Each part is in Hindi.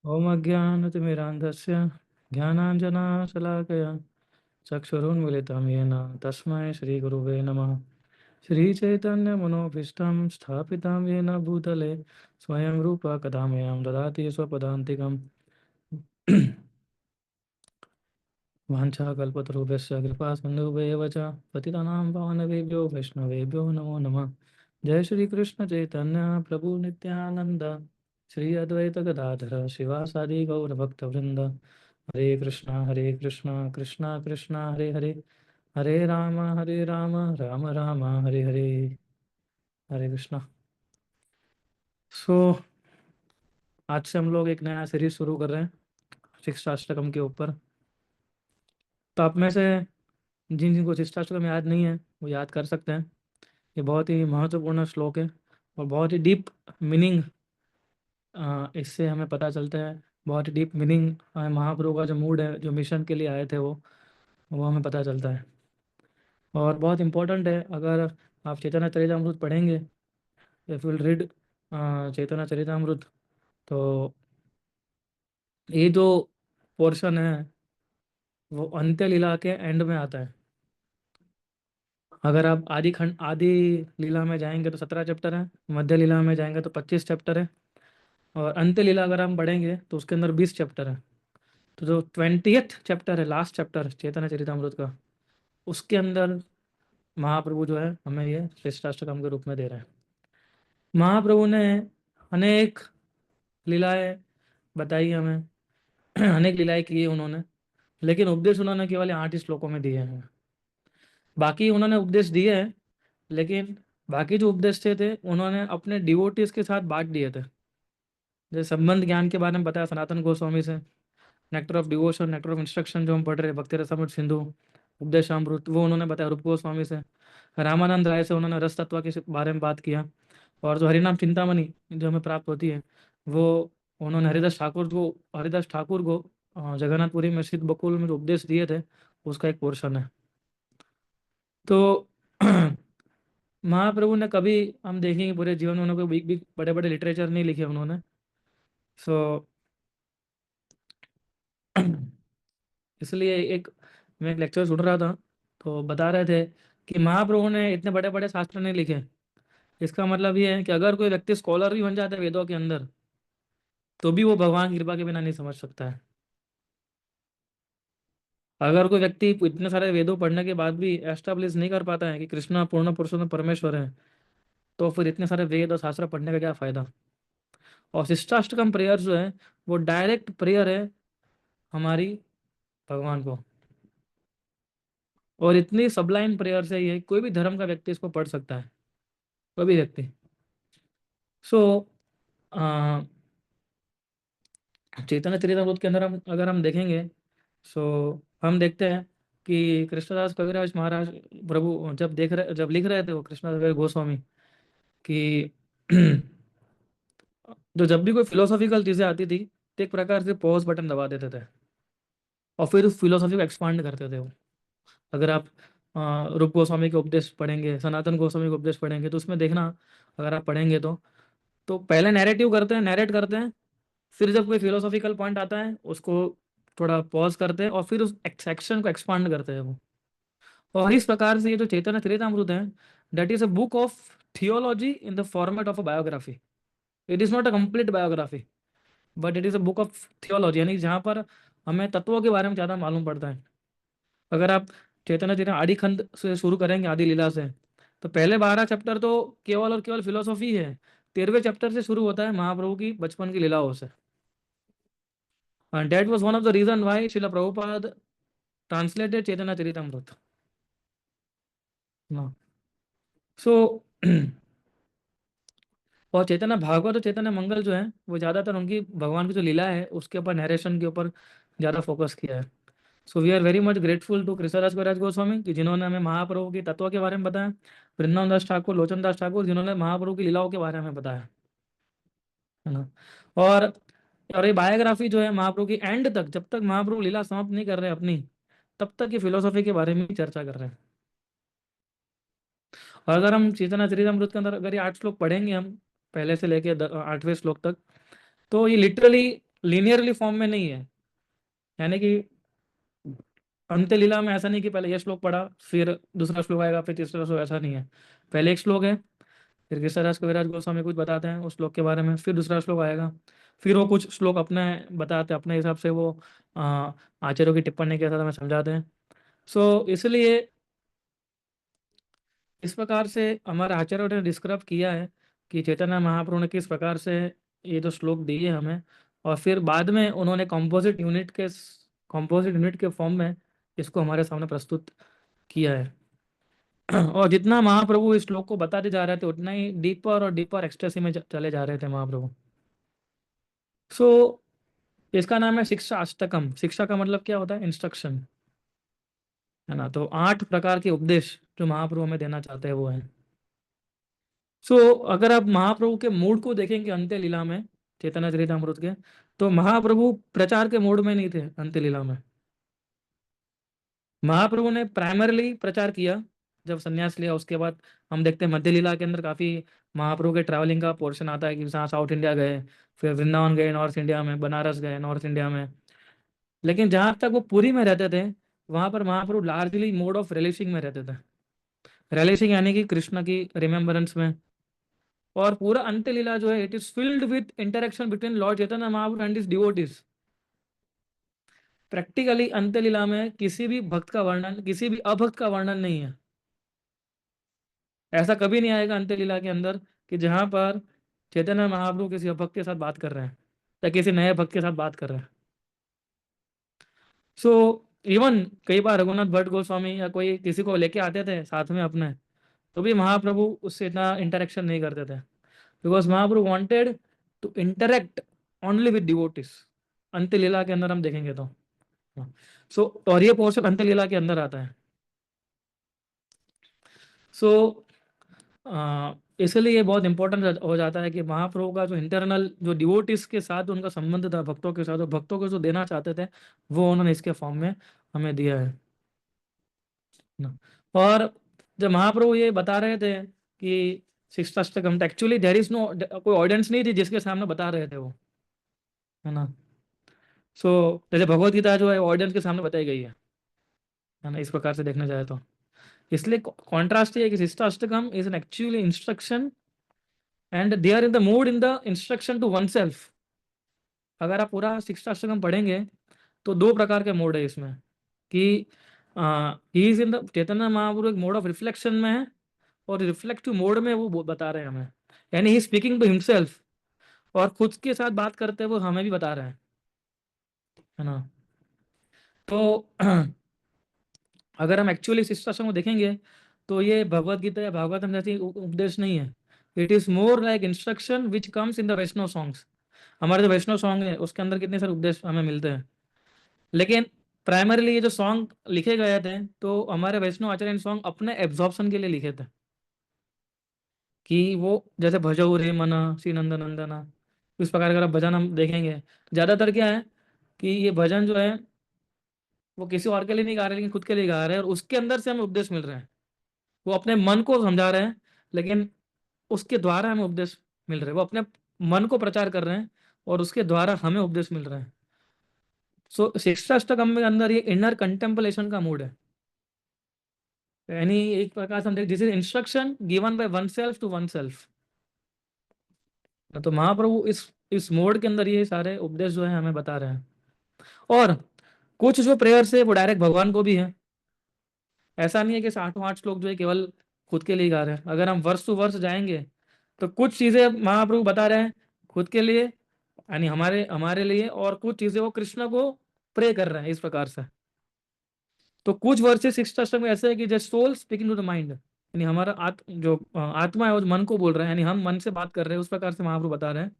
ओम अज्ञानतिमिरान्धस्य ज्ञानाञ्जनशलाकया चक्षुरुन्मिलितं येन तस्मै श्रीगुरुवे नमः। श्रीचैतन्यमनोभीष्टं स्थापितं येन भूतले स्वयं रूप कदा मह्यं ददाति स्वपदान्तिकम्। वाञ्छाकल्पतरुभ्यश्च कृपासिन्धुभ्येव च पतितानां पावनवेभ्यो वैष्णवेभ्यो नमो नमः। जय श्री कृष्ण चैतन्य प्रभु नित्यानंद, श्री अद्वैत गदाधर शिवासादि गौरभक्तवृंद। हरे कृष्णा कृष्णा कृष्णा हरे हरे, हरे राम राम राम हरे हरे। हरे कृष्णा। सो आज से हम लोग एक नया सीरीज शुरू कर रहे हैं शिक्षाष्टकम के ऊपर। तो आप में से जिन जिनको शिक्षाष्टकम याद नहीं है वो याद कर सकते हैं। ये बहुत ही महत्वपूर्ण श्लोक है और बहुत ही डीप मीनिंग इससे हमें पता चलता है। बहुत ही डीप मीनिंग महाप्रभु का जो मूड है, जो मिशन के लिए आए थे वो हमें पता चलता है और बहुत इम्पोर्टेंट है। अगर आप चैतन्य चरितामृत पढ़ेंगे, इफ विल रीड चैतन्य चरितामृत, तो ये जो पोर्शन है वो अंत्य लीला के एंड में आता है। अगर आप आदि लीला में जाएंगे तो 17 चैप्टर है, मध्य लीला में जाएंगे तो 25 चैप्टर है, और अंत्य लीला अगर हम पढ़ेंगे तो उसके अंदर 20 चैप्टर है। तो जो 20th चैप्टर है, लास्ट चैप्टर चैतन्य चरितामृत का, उसके अंदर महाप्रभु जो है हमें ये श्रेष्ठाष्टकम के रूप में दे रहे हैं। महाप्रभु ने अनेक लीलाएं बताई हमें, अनेक लीलाएं की है उन्होंने, लेकिन उपदेश उन्होंने केवल 8 ही श्लोकों में दिए हैं। बाकी उन्होंने उपदेश दिए हैं, लेकिन बाकी जो उपदेश थे उन्होंने अपने डिवोटीज के साथ बांट दिए थे। जैसे संबंध ज्ञान के बारे में बताया सनातन गोस्वामी से, nectar of devotion, nectar of instruction जो हम पढ़ रहे हैं भक्ति रसामृत सिंधु, उपदेशामृत, वो उन्होंने बताया रूप गोस्वामी से। रामानंद राय से उन्होंने रस तत्व के बारे में बात किया। और जो हरिनाम चिंतामणि जो हमें प्राप्त होती है, वो उन्होंने हरिदास ठाकुर को जगन्नाथपुरी में स्थित बकुल में जो उपदेश दिए थे उसका एक पोर्शन है। तो महाप्रभु ने कभी, हम देखेंगे पूरे जीवन में उन्होंने कोई बिग बिग बड़े बड़े लिटरेचर नहीं लिखे उन्होंने। सो इसलिए मैं एक लेक्चर सुन रहा था, तो बता रहे थे कि महाप्रभु ने इतने बड़े बड़े शास्त्र नहीं लिखे। इसका मतलब ये है कि अगर कोई व्यक्ति स्कॉलर भी बन जाता है वेदों के अंदर, तो भी वो भगवान की कृपा के बिना नहीं समझ सकता है। अगर कोई व्यक्ति इतने सारे वेदों पढ़ने के बाद भी एस्टेब्लिश नहीं कर पाता है कि कृष्णा पूर्ण पुरुषोत्तम परमेश्वर है, तो फिर इतने सारे वेद और शास्त्र पढ़ने का क्या फायदा। और शिष्टाष्टकम प्रेयर जो है वो डायरेक्ट प्रेयर है हमारी भगवान को, और इतनी सबलाइन प्रेयर से ये कोई भी धर्म का व्यक्ति इसको पढ़ सकता है, कोई भी व्यक्ति। सो चैतन्य चरितमृत के अंदर हम अगर हम देखेंगे, सो हम देखते हैं कि कृष्णदास कविराज महाराज प्रभु जब लिख रहे थे वो कृष्णदास कविराज गोस्वामी कि तो जब भी कोई फिलोसॉफिकल चीजें आती थी तो एक प्रकार से पॉज बटन दबा देते थे और फिर उस फिलोसॉफी को एक्सपांड करते थे वो। अगर आप रूप गोस्वामी के उपदेश पढ़ेंगे, सनातन गोस्वामी के उपदेश पढ़ेंगे, तो उसमें देखना, अगर आप पढ़ेंगे तो पहले नैरेटिव करते हैं, नैरेट करते हैं, फिर जब कोई फिलोसॉफिकल पॉइंट आता है उसको थोड़ा पॉज करते हैं और फिर उस सेक्शन को एक्सपांड करते हैं वो। और इस प्रकार से ये जो चैतन्य चरितमृत है, that is a book of theology in the format of a biography. It is not a complete biography, but it is a book of theology, यानी जहाँ पर हमें तत्वों के बारे में ज़्यादा मालूम पड़ता है। अगर आप चैतन्य चरित आदि खंड से शुरू करेंगे, आदि लीला से, तो पहले 12 चैप्टर तो केवल और केवल फिलोसॉफी है। 13वें चैप्टर से शुरू होता है महाप्रभु की बचपन की लीलाओं से। And that was one of the reason why Srila Prabhupada translated Chaitanya Charitamrita. No. So और चैतन्य भागवत और चैतन्य मंगल जो है वो ज़्यादातर उनकी भगवान की जो लीला है उसके ऊपर, नरेशन के ऊपर ज़्यादा फोकस किया है। So we are very much grateful to Krishnadas Kaviraj Goswami कि जिन्होंने हमें महाप्रभु की तत्व के बारे में बताया, वृंदावन दास ठाकुर, लोचन दास ठाकुर जिन्होंने महाप्रभु की लीलाओं के बारे में बताया, है ना। और और ये बायोग्राफी जो है महाप्रभु की एंड तक, जब तक महाप्रभु लीला समाप्त नहीं कर रहे अपनी, तब तक ये फिलोसॉफी के बारे में ही चर्चा कर रहे हैं। और अगर हम चैतन्य चरितमृत के अंदर अगर ये 8 श्लोक पढ़ेंगे हम, पहले से लेके 8वें श्लोक तक, तो ये लिटरली लीनियरली फॉर्म में नहीं है। यानी कि अंत्य लीला में ऐसा नहीं कि पहले ये श्लोक पढ़ा, फिर दूसरा श्लोक आएगा, फिर तीसरा श्लोक, ऐसा नहीं है। पहले एक श्लोक है, फिर ऋषिराज कविराज गोस्वामी कुछ बताते हैं उस श्लोक के बारे में, फिर दूसरा श्लोक आएगा, फिर वो कुछ श्लोक अपने बताते हैं, अपने हिसाब से वो आचार्यों की टिप्पणी के साथ हमें समझाते हैं। सो इसलिए इस प्रकार से हमारे आचार्यों ने डिस्क्राइब किया है कि चैतन्य महाप्रभु ने किस प्रकार से ये जो श्लोक दिए हमें, और फिर बाद में उन्होंने कंपोजिट यूनिट के फॉर्म में इसको हमारे सामने प्रस्तुत किया है। और जितना महाप्रभु इस श्लोक को बताते जा रहे थे, उतना ही डीपर और डीपर एक्सटेसी में चले जा रहे थे महाप्रभु। सो इसका नाम है शिक्षा अष्टकम। शिक्षा का मतलब क्या होता है? इंस्ट्रक्शन, है ना। तो 8 प्रकार के उपदेश जो महाप्रभु हमें देना चाहते हैं वो है। सो अगर आप महाप्रभु के मूड को देखेंगे अंत्य लीला में, चैतन्य चरितमृत के, तो महाप्रभु प्रचार के मूड में नहीं थे अंत्य लीला में। महाप्रभु ने प्राइमरली प्रचार किया जब संन्यास लिया। उसके बाद हम देखते हैं मध्य लीला के अंदर काफी महाप्रभु के ट्रैवलिंग का पोर्शन आता है कि जहाँ साउथ इंडिया गए, फिर वृंदावन गए नॉर्थ इंडिया में, बनारस गए नॉर्थ इंडिया में। लेकिन जहां तक वो पुरी में रहते थे, वहां पर महाप्रभु लार्जली मोड ऑफ रिलीशिंग में रहते थे। रिलीशिंग यानी कि कृष्ण की रिमेम्बरेंस में। और पूरा अंत्य लीला जो है, it is filled with interaction between lord Chaitanya Mahaprabhu and his devotees. Practically Antya Lila में किसी भी भक्त का वर्णन, किसी भी अभक्त का वर्णन नहीं है। ऐसा कभी नहीं आएगा अंत्य लीला के अंदर कि जहां पर चैतन्य महाप्रभु किसी अभक्त के साथ बात कर रहे हैं या किसी नए भक्त के साथ बात कर रहे हैं। सो इवन कई बार रघुनाथ भट्ट गोस्वामी या कोई किसी को लेके आते थे साथ में अपने, तो भी महाप्रभु उससे इतना इंटरेक्शन नहीं करते थे, because Mahaprabhu wanted to interact only with devotees. Antya Lila के अंदर हम देखेंगे तो। सो और ये पोर्शन अंत्य लीला के अंदर आता है। सो इसलिए ये बहुत इंपॉर्टेंट हो जाता है कि महाप्रभु का जो इंटरनल जो डिवोटिस के साथ उनका संबंध था, भक्तों के साथ, और भक्तों को जो देना चाहते थे वो उन्होंने इसके फॉर्म में हमें दिया है ना। और जब महाप्रभु ये बता रहे थे कि शिक्षाष्टकम, एक्चुअली देयर इज नो, कोई ऑडियंस नहीं थी जिसके सामने बता रहे थे वो, है ना। सो जैसे भगवत गीता जो है ऑडियंस के सामने बताई गई है ना, इस प्रकार से देखने जाए तो। इसलिए कॉन्ट्रास्ट ये है कि Shikshashtakam is an actually instruction and they are in the mood in the instruction to one self. अगर आप पूरा शिक्षाष्टकम पढ़ेंगे तो 2 प्रकार के मोड है इसमें, कि he is in the, Chaitanya Mahaprabhu एक मोड ऑफ रिफ्लेक्शन में है, और रिफ्लेक्टिव मोड में वो बता रहे हैं हमें, यानी ही स्पीकिंग टू हिमसेल्फ, और खुद के साथ बात करते हुए हमें भी बता रहे हैं, है ना। तो अगर हम एक्चुअली शिष्टाश्रम को देखेंगे तो ये भगवत गीता या भागवतम जैसी उपदेश नहीं है। It is more like instruction which comes in the Vaishnav songs. हमारे जो वैष्णव सॉन्ग है उसके अंदर कितने सारे उपदेश हमें मिलते हैं। लेकिन प्राइमरीली ये जो सॉन्ग लिखे गए थे, तो हमारे वैष्णव आचार्य इन सॉन्ग अपने एब्जॉर्प्शन के लिए लिखे थे, कि वो जैसे भजऊ रे मना श्री नंद नंदना, इस प्रकार का अगर आप भजन हम देखेंगे, ज्यादातर क्या है कि ये भजन जो है वो किसी और के लिए नहीं गा रहे, लेकिन खुद के लिए गा रहे हैं, और उसके अंदर से हमें उपदेश मिल रहे हैं। वो अपने मन को समझा रहे हैं, लेकिन उसके द्वारा हमें उपदेश मिल रहे हैं। वो अपने मन को प्रचार कर रहे हैं और उसके द्वारा हमें उपदेश मिल रहे हैं। सो शिक्षाष्टकम के अंदर ये इनर कंटेम्पलेशन का मूड है, यानी एक प्रकार से हम this is instruction given by one self to one self. तो महाप्रभु इस मोड के अंदर ये सारे उपदेश जो है हमें बता रहे हैं। और कुछ जो प्रेयर्स है वो डायरेक्ट भगवान को भी है। ऐसा नहीं है कि 8 श्लोक जो है केवल खुद के लिए गा रहे हैं। अगर हम वर्ष टू वर्ष जाएंगे तो कुछ चीजें महाप्रभु बता रहे हैं खुद के लिए, यानी हमारे हमारे लिए, और कुछ चीजें वो कृष्ण को प्रे कर रहे हैं, इस प्रकार से। तो कुछ वर्सेस 6th में ऐसे है कि just soul speaking to the mind, यानी हमारा जो आत्मा है वो मन को बोल रहा है, यानी हम मन से बात कर रहे हैं, उस प्रकार से महाप्रभु बता रहे हैं।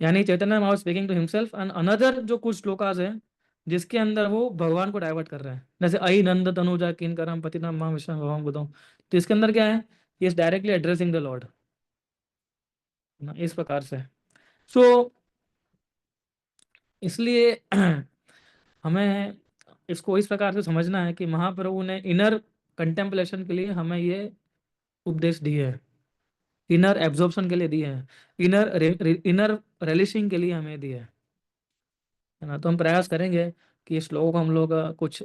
यानी Chaitanya Mahaprabhu speaking to himself, and another जो कुछ श्लोकास है जिसके अंदर वो भगवान को डाइवर्ट कर रहे हैं, जैसे आई नंद तनुजा किन करम पतितम मां विष्णु भगवान बुद्धम। तो इसके अंदर क्या है, is directly addressing the Lord ना, इस प्रकार से। सो इसलिए हमें इसको इस प्रकार से समझना है कि महाप्रभु ने इनर कंटेम्पलेशन के लिए हमें ये उपदेश दिए है। इनर एब्जॉर्प्शन के लिए दिए हैं, इनर रिलिशिंग के लिए हमें दिए है ना। तो हम प्रयास करेंगे कि इस श्लोक को हम लोग कुछ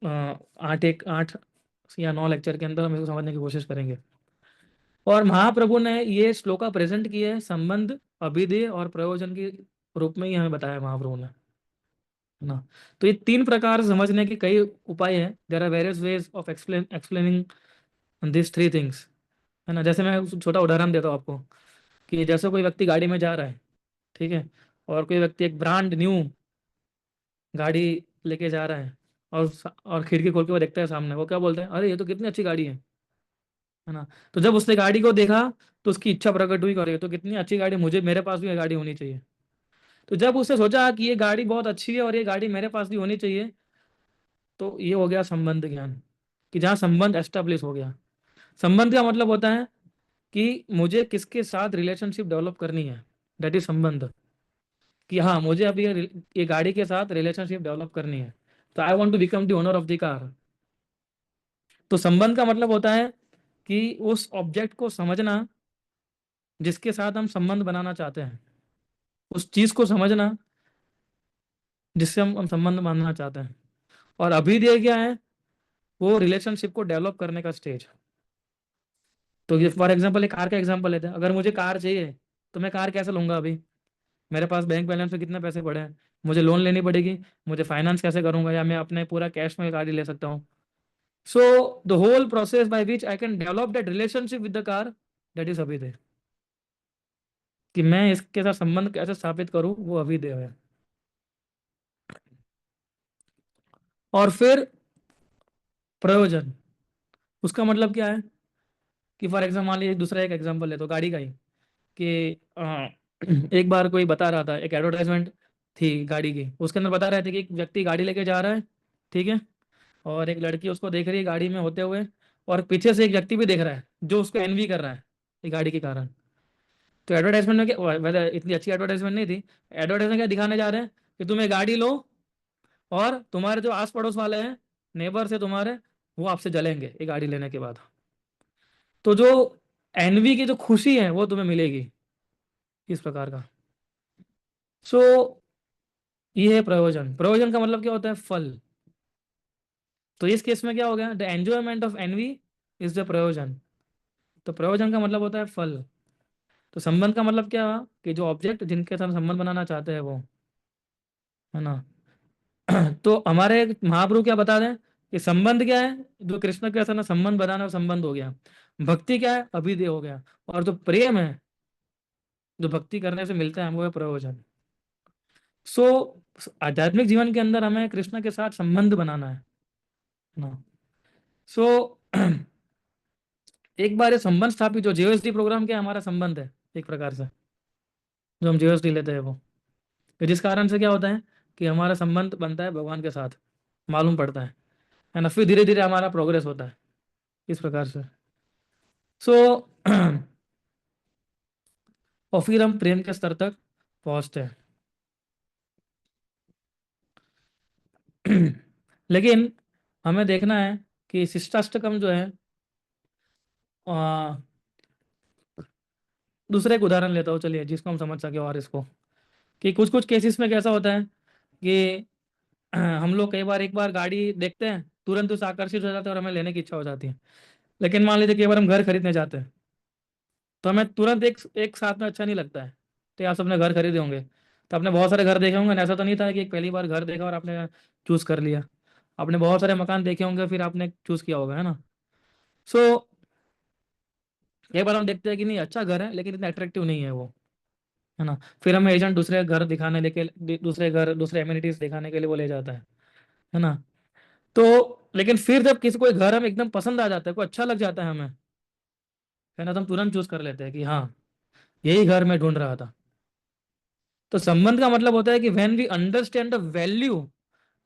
8 या 9 लेक्चर के अंदर हम इसको समझने की कोशिश करेंगे। और महाप्रभु ने ये श्लोका प्रेजेंट किए हैं संबंध, अभिधेय और प्रयोजन के रूप में ही हमें बताया महाप्रभु ने, है ना। तो ये 3 प्रकार से समझने के कई उपाय हैं। There are various ways of explaining this 3 things, है ना। जैसे मैं छोटा उदाहरण देता हूँ आपको, कि जैसे कोई व्यक्ति गाड़ी में जा रहा है, ठीक है, और कोई व्यक्ति एक ब्रांड न्यू गाड़ी लेके जा रहा है, और खिड़की खोल के वो देखता है सामने, वो क्या बोलते हैं, अरे ये तो कितनी अच्छी गाड़ी है ना। तो जब उसने गाड़ी को देखा तो उसकी इच्छा प्रकट हुई, करे तो कितनी अच्छी गाड़ी, मुझे मेरे पास भी ये गाड़ी होनी चाहिए। तो जब उसने सोचा कि ये गाड़ी बहुत अच्छी है और ये गाड़ी मेरे पास भी होनी चाहिए, तो ये हो गया संबंध ज्ञान, कि जहाँ संबंध एस्टेब्लिश हो गया। संबंध का मतलब होता है कि मुझे किसके साथ रिलेशनशिप डेवलप करनी है, दैट इज संबंध। कि हाँ, मुझे अभी ये गाड़ी के साथ रिलेशनशिप डेवलप करनी है, तो I want to become the owner of the car. तो संबंध का मतलब होता है कि उस ऑब्जेक्ट को समझना जिसके साथ हम संबंध बनाना चाहते हैं, उस चीज को समझना जिससे हम संबंध बांधना चाहते हैं। और अभिधेय क्या है, वो रिलेशनशिप को डेवलप करने का स्टेज। तो ये फॉर एग्जांपल एक कार का एग्जांपल लेते हैं। अगर मुझे कार चाहिए तो मैं कार कैसे लूंगा? अभी मेरे पास बैंक बैलेंस में कितने पैसे पड़े हैं, मुझे लोन लेनी पड़ेगी, मुझे फाइनेंस कैसे करूंगा, या मैं अपने पूरा कैश में गाड़ी ले सकता हूँ? So the whole process by which I can develop that relationship with the car, that is अभिधेय। कि मैं इसके साथ संबंध कैसे स्थापित करूं, वो अभिधेय है। और फिर प्रयोजन, उसका मतलब क्या है? कि फॉर एग्जाम्पल मान लीजिए, दूसरा एक एग्जाम्पल है तो गाड़ी का ही, कि एक बार कोई बता रहा था, एक एडवर्टाइजमेंट थी गाड़ी की, उसके अंदर बता रहे थे कि एक व्यक्ति गाड़ी लेके जा रहा है, ठीक है, और एक लड़की उसको देख रही है गाड़ी में होते हुए, और पीछे से एक व्यक्ति भी देख रहा है जो उसको एनवी कर रहा है ये गाड़ी के कारण। तो एडवर्टाइजमेंट में क्या, वैसे इतनी अच्छी एडवर्टाइजमेंट नहीं थी। एडवर्टाइजमेंट क्या दिखाने जा रहे हैं, कि तुम ये गाड़ी लो, और तुम्हारे जो आस पड़ोस वाले हैं, नेबर से तुम्हारे, वो आपसे जलेंगे ये गाड़ी लेने के बाद। तो जो एनवी की जो खुशी है वो तुम्हें मिलेगी, इस प्रकार का। सो ये है प्रयोजन। प्रयोजन का मतलब क्या होता है? फल। तो इस केस में क्या हो गया, the enjoyment of envy is the प्रयोजन। तो प्रयोजन का मतलब होता है फल। तो संबंध का मतलब क्या हुआ, कि जो ऑब्जेक्ट जिनके साथ संबंध बनाना चाहते हैं वो, है ना। तो हमारे महाप्रभु क्या बता दें कि संबंध क्या है? जो कृष्ण के साथ संबंध बनाना, संबंध हो गया। भक्ति क्या है? अभिधेय हो गया। और जो प्रेम है, जो भक्ति करने से मिलता है, वो है प्रयोजन। सो आध्यात्मिक जीवन के अंदर हमें कृष्ण के साथ संबंध बनाना है ना। सो एक बार ये संबंध स्थापित, जो जीएसडी प्रोग्राम क्या है, हमारा संबंध है एक प्रकार से, जो हम जीएसडी लेते हैं वो। तो जिस कारण से क्या होता है कि हमारा संबंध बनता है भगवान के साथ, मालूम पड़ता है ना। फिर धीरे धीरे हमारा प्रोग्रेस होता है इस प्रकार से। सो और फिर हम प्रेम के स्तर तक पहुंचते हैं। लेकिन हमें देखना है कि शिष्टाष्टकम जो है, आ, दूसरा एक उदाहरण लेता हूँ चलिए, जिसको हम समझ सके। और इसको, कि कुछ कुछ केसेस में कैसा होता है कि हम लोग कई बार, एक बार गाड़ी देखते हैं, तुरंत उस आकर्षित हो जाते हैं और हमें लेने की इच्छा हो जाती है। लेकिन मान लीजिए कई बार हम घर खरीदने जाते हैं, तो हमें तुरंत एक एक साथ में अच्छा नहीं लगता है। तो आप सबने घर खरीदे होंगे, तो आपने बहुत सारे घर देखे होंगे ना। ऐसा तो नहीं था कि एक पहली बार घर देखा और आपने चूज कर लिया। आपने बहुत सारे मकान देखे होंगे, फिर आपने चूज किया होगा, है ना। सो एक बार हम देखते हैं कि नहीं, अच्छा घर है लेकिन इतना अट्रैक्टिव नहीं है वो, है ना। फिर हमें एजेंट दूसरे घर दिखाने लेके, दूसरे घर, दूसरे एमिनिटीज दिखाने के लिए वो ले जाता है ना। तो लेकिन फिर जब किसी कोई घर हमें एकदम पसंद आ जाता है, कोई अच्छा लग जाता है हमें, है ना, तो हम तुरंत चूज कर लेते हैं कि हाँ, यही घर मैं ढूंढ रहा था। तो संबंध का मतलब होता है कि when we understand the value,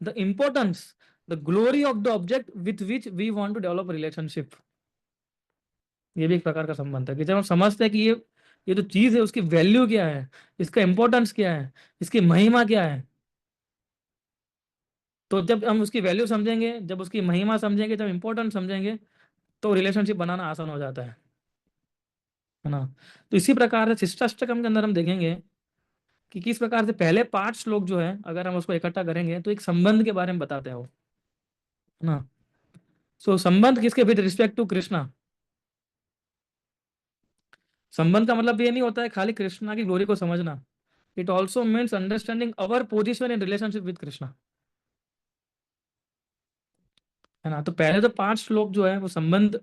the importance, the glory of the object with which we want to develop relationship. ये भी एक प्रकार का संबंध है, कि जब हम समझते हैं कि ये जो चीज है उसकी वैल्यू क्या है, इसका इंपॉर्टेंस क्या है, इसकी महिमा क्या है। तो जब हम उसकी वैल्यू समझेंगे, जब उसकी महिमा समझेंगे, जब इंपॉर्टेंस समझेंगे, तो रिलेशनशिप बनाना आसान हो जाता है। है ना। तो इसी प्रकार से शिष्टाष्टकम के अंदर हम देखेंगे कि किस प्रकार से पहले 5 श्लोक जो है, अगर हम उसको इकट्ठा करेंगे तो एक संबंध के बारे में बताते हैं वो, है ना। सो संबंध किसके, विद रिस्पेक्ट टू कृष्णा। संबंध का मतलब ये नहीं होता है खाली कृष्णा की ग्लोरी को समझना, it also means understanding our position in relationship with Krishna, है ना। तो पहले तो 5 श्लोक जो है वो संबंध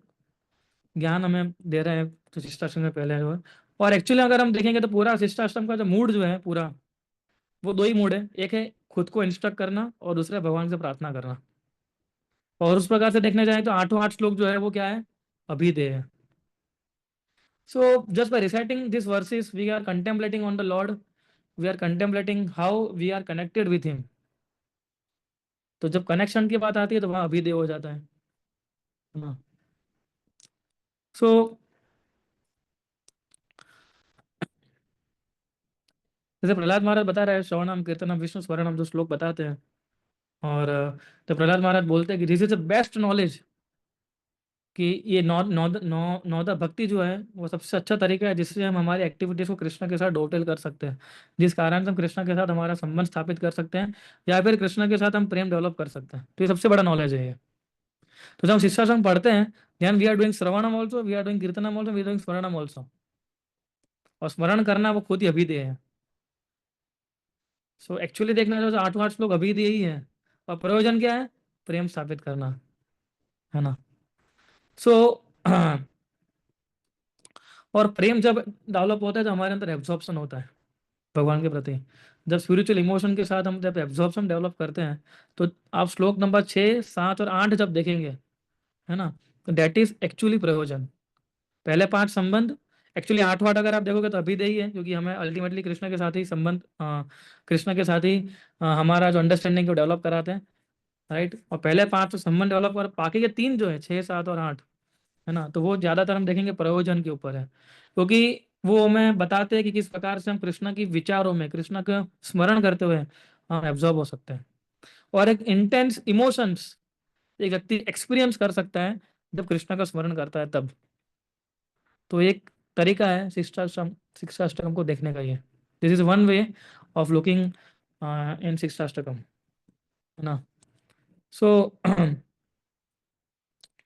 ज्ञान हमें दे रहे हैं, तो शिष्टाश्रम में पहले जो है। और एक्चुअली अगर हम देखेंगे तो पूरा शिष्टाश्रम का जो मूड जो है पूरा, वो दो ही मूड है, एक है खुद को इंस्ट्रक्ट करना और दूसरा है भगवान से प्रार्थना करना। और उस प्रकार से देखने जाए तो 8 श्लोक जो है वो क्या है, अभिधेय है। So just by reciting this verses we are contemplating on the lord, we are contemplating how we are connected with him. तो जब कनेक्शन की बात आती है तो वहाँ अभिधेय हो जाता है ना। सो जैसे प्रहलाद महाराज बता रहे हैं, श्रवणम कीर्तनम विष्णु स्मरणम, जो श्लोक बताते हैं। और तो प्रहलाद महाराज बोलते हैं कि this is the best knowledge, कि ये नौ नौ नौ नौदा भक्ति जो है वो सबसे अच्छा तरीका है जिससे हम हमारी एक्टिविटीज को कृष्ण के साथ डोटेल कर सकते हैं, जिस कारण से हम कृष्ण के साथ हमारा संबंध स्थापित कर सकते हैं, या फिर कृष्ण के साथ हम प्रेम डेवलप कर सकते हैं। तो ये सबसे बड़ा नॉलेज है ये। तो जब हम शिक्षाश्रम पढ़ते हैं, ध्यान, we are doing shravanam also, we are doing kirtanam also, we are doing smaranam also. और स्मरण करना वो खुद ही अभिधेय है। सो एक्चुअली देखना चाहो तो 8 श्लोक अभिधेय ही है, और प्रयोजन क्या है, प्रेम स्थापित करना, है ना। सो और प्रेम जब डेवलप होता है तो हमारे अंदर एब्जॉर्प्शन होता है भगवान के प्रति। जब स्पिरिचुअल इमोशन के साथ हम जब एब्जॉर्प्शन डेवलप करते हैं, तो आप श्लोक नंबर 6, 7 और 8 जब देखेंगे, है ना, तो दैट इज एक्चुअली प्रयोजन। पहले 5 संबंध, एक्चुअली 8वां अगर आप देखोगे तो अभिधेय ही है, क्योंकि हमें अल्टीमेटली कृष्ण के साथ ही संबंध, कृष्ण के साथ ही हमारा जो अंडरस्टैंडिंग को डेवलप कराते हैं, राइट। और पहले 5 तो संबंध डेवलप कर, बाकी के 3 जो है 6, 7 और 8, है ना, तो वो ज्यादातर हम देखेंगे प्रयोजन के ऊपर है, क्योंकि वो हमें बताते हैं कि किस प्रकार से हम कृष्ण की विचारों में, कृष्ण का स्मरण करते हुए हम एब्जॉर्ब हो सकते हैं। और एक इंटेंस इमोशंस एक व्यक्ति एक्सपीरियंस कर सकता है जब कृष्ण का स्मरण करता है तब। तो एक तरीका है शिक्षाश्रम, शिक्षाष्टकम को देखने का, ये this is one way of looking in Shikshashtakam, है ना। सो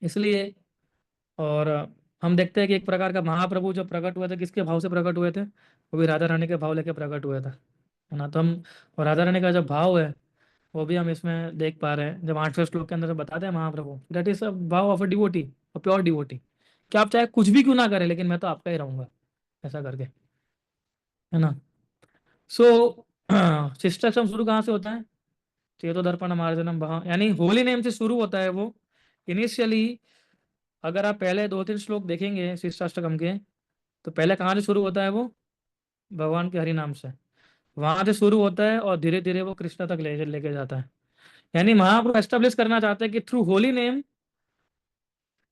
इसलिए, और हम देखते हैं कि एक प्रकार का महाप्रभु जब प्रकट हुए थे, किसके भाव से प्रकट हुए थे, वो भी राधा रानी के भाव लेके प्रकट हुए थे, है ना। तो हम, और राधा रानी का जो भाव है वो भी हम इसमें देख पा रहे हैं, जब 8वें श्लोक के अंदर बताते हैं महाप्रभु, दैट इज अ भाव of a devotee, a pure devotee, कि आप चाहे कुछ भी क्यों ना करें लेकिन मैं तो आपका ही रहूंगा, ऐसा करके, है ना। सो शिष्टाश्रम शुरू कहाँ से होता है, चेतो दर्पण मार्जनम भा, यानी होली नेम से शुरू होता है वो इनिशियली। अगर आप पहले 2-3 श्लोक देखेंगे शिष्टाष्टकम के, तो पहले कहाँ से शुरू होता है वो, भगवान के हरि नाम से, वहां से शुरू होता है और धीरे धीरे वो कृष्ण तक ले लेके जाता है। यानी महाप्रभु एस्टेब्लिश करना चाहते हैं कि थ्रू होली नेम,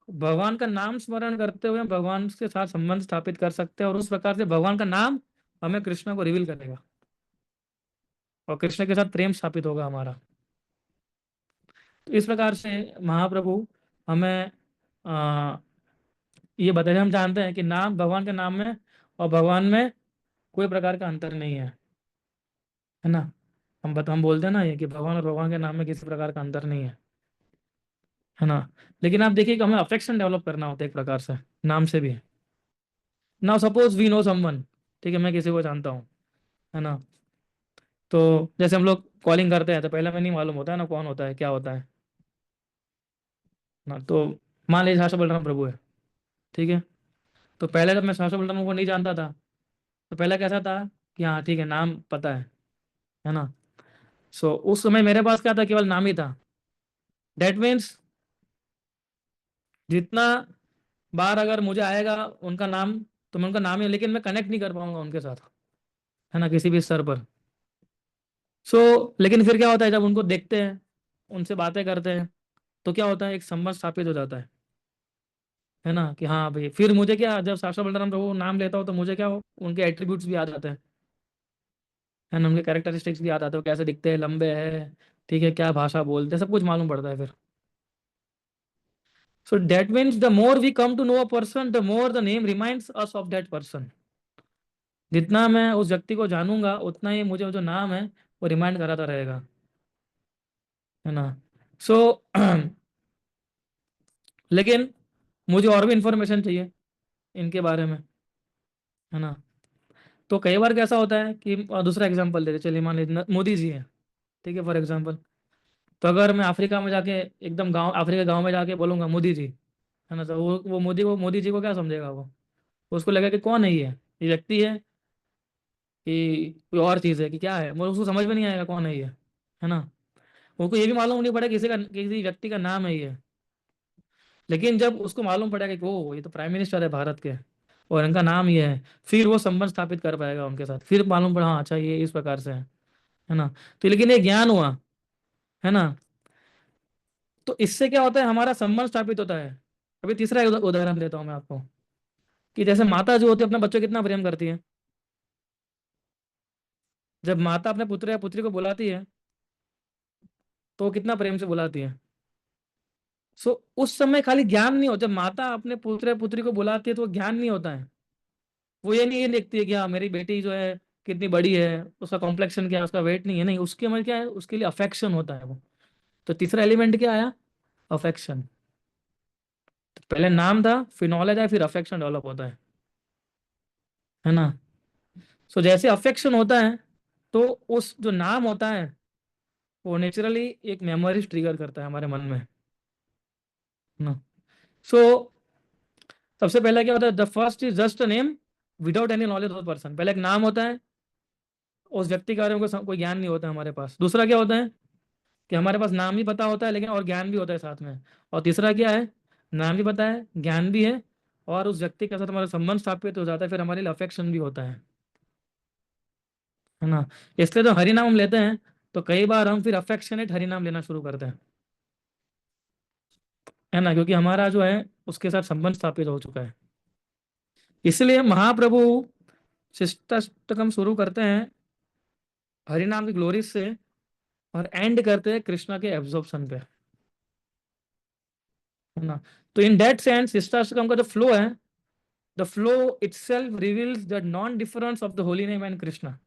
भगवान का नाम स्मरण करते हुए हम भगवान के साथ संबंध स्थापित कर सकते हैं, और उस प्रकार से भगवान का नाम हमें कृष्ण को रिवील करेगा और कृष्ण के साथ प्रेम स्थापित होगा हमारा। तो इस प्रकार से महाप्रभु हमें आ, ये बताए, हम जानते हैं कि नाम, भगवान के नाम में और भगवान में कोई प्रकार का अंतर नहीं है ना। हम बोलते हैं ना ये, कि भगवान और भगवान के नाम में किसी प्रकार का अंतर नहीं है ना। लेकिन आप देखिए कि हमें अफेक्शन डेवलप करना होता है एक प्रकार से नाम से भी। Now suppose we know someone, ठीक है, मैं किसी को जानता हूँ, है ना। तो जैसे हम लोग कॉलिंग करते हैं तो पहले में नहीं मालूम होता है ना कौन होता है, क्या होता है ना। तो मान लीजिए शास्त्र बलराम प्रभु है, ठीक है। तो पहले जब मैं शास्त्र बलराम को नहीं जानता था, तो पहले कैसा था कि हाँ ठीक है, नाम पता है ना। सो उस समय मेरे पास क्या था, केवल नाम ही था। दैट मीन्स जितना बार अगर मुझे आएगा उनका नाम, तो मैं उनका नाम ही, लेकिन मैं कनेक्ट नहीं कर पाऊंगा उनके साथ, है ना, किसी भी स्तर पर। सो लेकिन फिर क्या होता है, जब उनको देखते हैं, उनसे बातें करते हैं, तो क्या होता है, एक संबंध स्थापित हो जाता है ना, कि हाँ भाई, फिर मुझे क्या, जब साक्षात बलराम प्रभु नाम लेता हूँ तो मुझे क्या हो, उनके एट्रीब्यूट्स भी आ जाते हैं, है ना, उनके कैरेक्टरिस्टिक्स भी याद आते हैं, वो कैसे दिखते हैं, लंबे हैं, ठीक है, क्या भाषा बोलते हैं, सब कुछ मालूम पड़ता है फिर। So that means the more we come to know a person, the more the name reminds us of that person. जितना मैं उस व्यक्ति को जानूंगा उतना ही मुझे जो नाम है वो रिमाइंड कराता रहेगा, है ना। सो लेकिन मुझे और भी इंफॉर्मेशन चाहिए इनके बारे में, है ना। तो कई बार कैसा होता है कि दूसरा एग्जांपल देते, चलिए मान लीजिए मोदी जी हैं, ठीक है, फॉर एग्जांपल। तो अगर मैं अफ्रीका में जाके एकदम गांव, अफ्रीका गांव में जाके बोलूंगा मोदी जी, है ना, तो वो मोदी जी को क्या समझेगा वो? उसको लगेगा कि कौन है ये व्यक्ति है कि कोई और चीज़ है कि क्या है, वो उसको समझ में नहीं आएगा कौन है ये, है ना। उनको ये भी मालूम नहीं पड़ेगा किसी व्यक्ति का नाम है ये। लेकिन जब उसको मालूम पड़ेगा कि ओ ये तो प्राइम मिनिस्टर है भारत के और इनका नाम ये है, फिर वो संबंध स्थापित कर पाएगा उनके साथ, फिर मालूम पड़ा हाँ अच्छा ये इस प्रकार से है ना। तो लेकिन ये ज्ञान हुआ, है ना। तो इससे क्या होता है, हमारा संबंध स्थापित होता है। अभी तीसरा उदाहरण देता हूँ मैं आपको, कि जैसे माता जो होती है अपने बच्चों को कितना प्रेम करती है। जब माता अपने पुत्र या पुत्री को बुलाती है तो वो कितना प्रेम से बुलाती है। सो उस समय खाली ज्ञान नहीं होता, जब माता अपने पुत्र या पुत्री को बुलाती है तो वो ज्ञान नहीं होता है। वो ये देखती है कि हाँ मेरी बेटी जो है कितनी बड़ी है, उसका कॉम्प्लेक्शन क्या है, उसका वेट नहीं है, नहीं, उसके मतलब क्या है, उसके लिए अफेक्शन होता है वो। तो तीसरा एलिमेंट क्या आया, अफेक्शन। पहले नाम था, फिर नॉलेज आया, फिर अफेक्शन डेवलप होता है ना। सो जैसे अफेक्शन होता है तो उस जो नाम होता है वो नेचुरली एक मेमोरीज ट्रिगर करता है हमारे मन में, है ना। सो सबसे पहले क्या होता है, the first is just a name without any knowledge of person. पहले एक नाम होता है, उस व्यक्ति के बारे में कोई ज्ञान नहीं होता हमारे पास। दूसरा क्या होता है कि हमारे पास नाम भी पता होता है लेकिन और ज्ञान भी होता है साथ में। और तीसरा क्या है, नाम भी पता है, ज्ञान भी है, और उस व्यक्ति के साथ हमारा संबंध स्थापित हो जाता है, फिर हमारे लिए अफेक्शन भी होता है ना। इसलिए तो हरि नाम हम लेते हैं तो कई बार हम फिर अफेक्शनेट हरि नाम लेना शुरू करते हैं, है ना, क्योंकि हमारा जो है उसके साथ संबंध स्थापित हो चुका है। इसलिए महाप्रभु शिष्टाष्टकम शुरू करते हैं हरि नाम की ग्लोरी से और एंड करते हैं कृष्णा के एब्जॉर्प्शन पे, है ना। तो इन दैट सेंस शिष्टाष्टकम का जो फ्लो है, the flow itself reveals the non difference of the holy name and Krishna.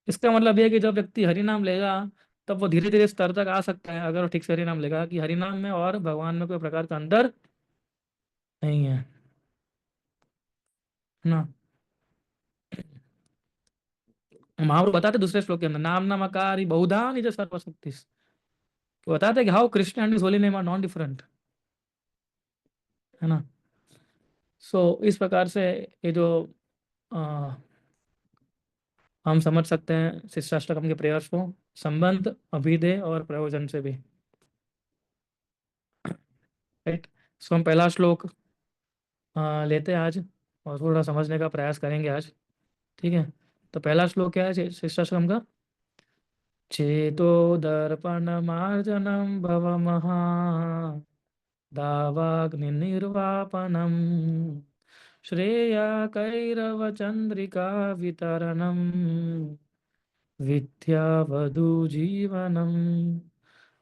इसका मतलब यह है कि जब व्यक्ति हरि नाम लेगा तब वो धीरे धीरे स्तर तक आ सकता है, अगर वो ठीक से हरि नाम लेगा, कि हरि नाम में और भगवान में कोई प्रकार का अंतर नहीं है, है ना। महाप्रभु बताते दूसरे श्लोक के अंदर, नाम नामकारी बहुधा निज सर्वशक्ति, तो बताते हैं कि how Krishna and his holy name are non different, है ना। सो इस प्रकार से ये जो अ, हम समझ सकते हैं शिष्टाष्टकम के प्रेयर्स को, संबंध, अभिधेय और प्रयोजन से भी, राइट। सो हम पहला श्लोक लेते हैं आज और थोड़ा समझने का प्रयास करेंगे आज, ठीक है। तो पहला श्लोक क्या है शिष्टाश्रम का, चेतो दर्पण मार्जनम भव महा दावाग्नि निर्वापनम श्रेया कैरव चंद्रिका वितरणम विद्या वधु जीवनम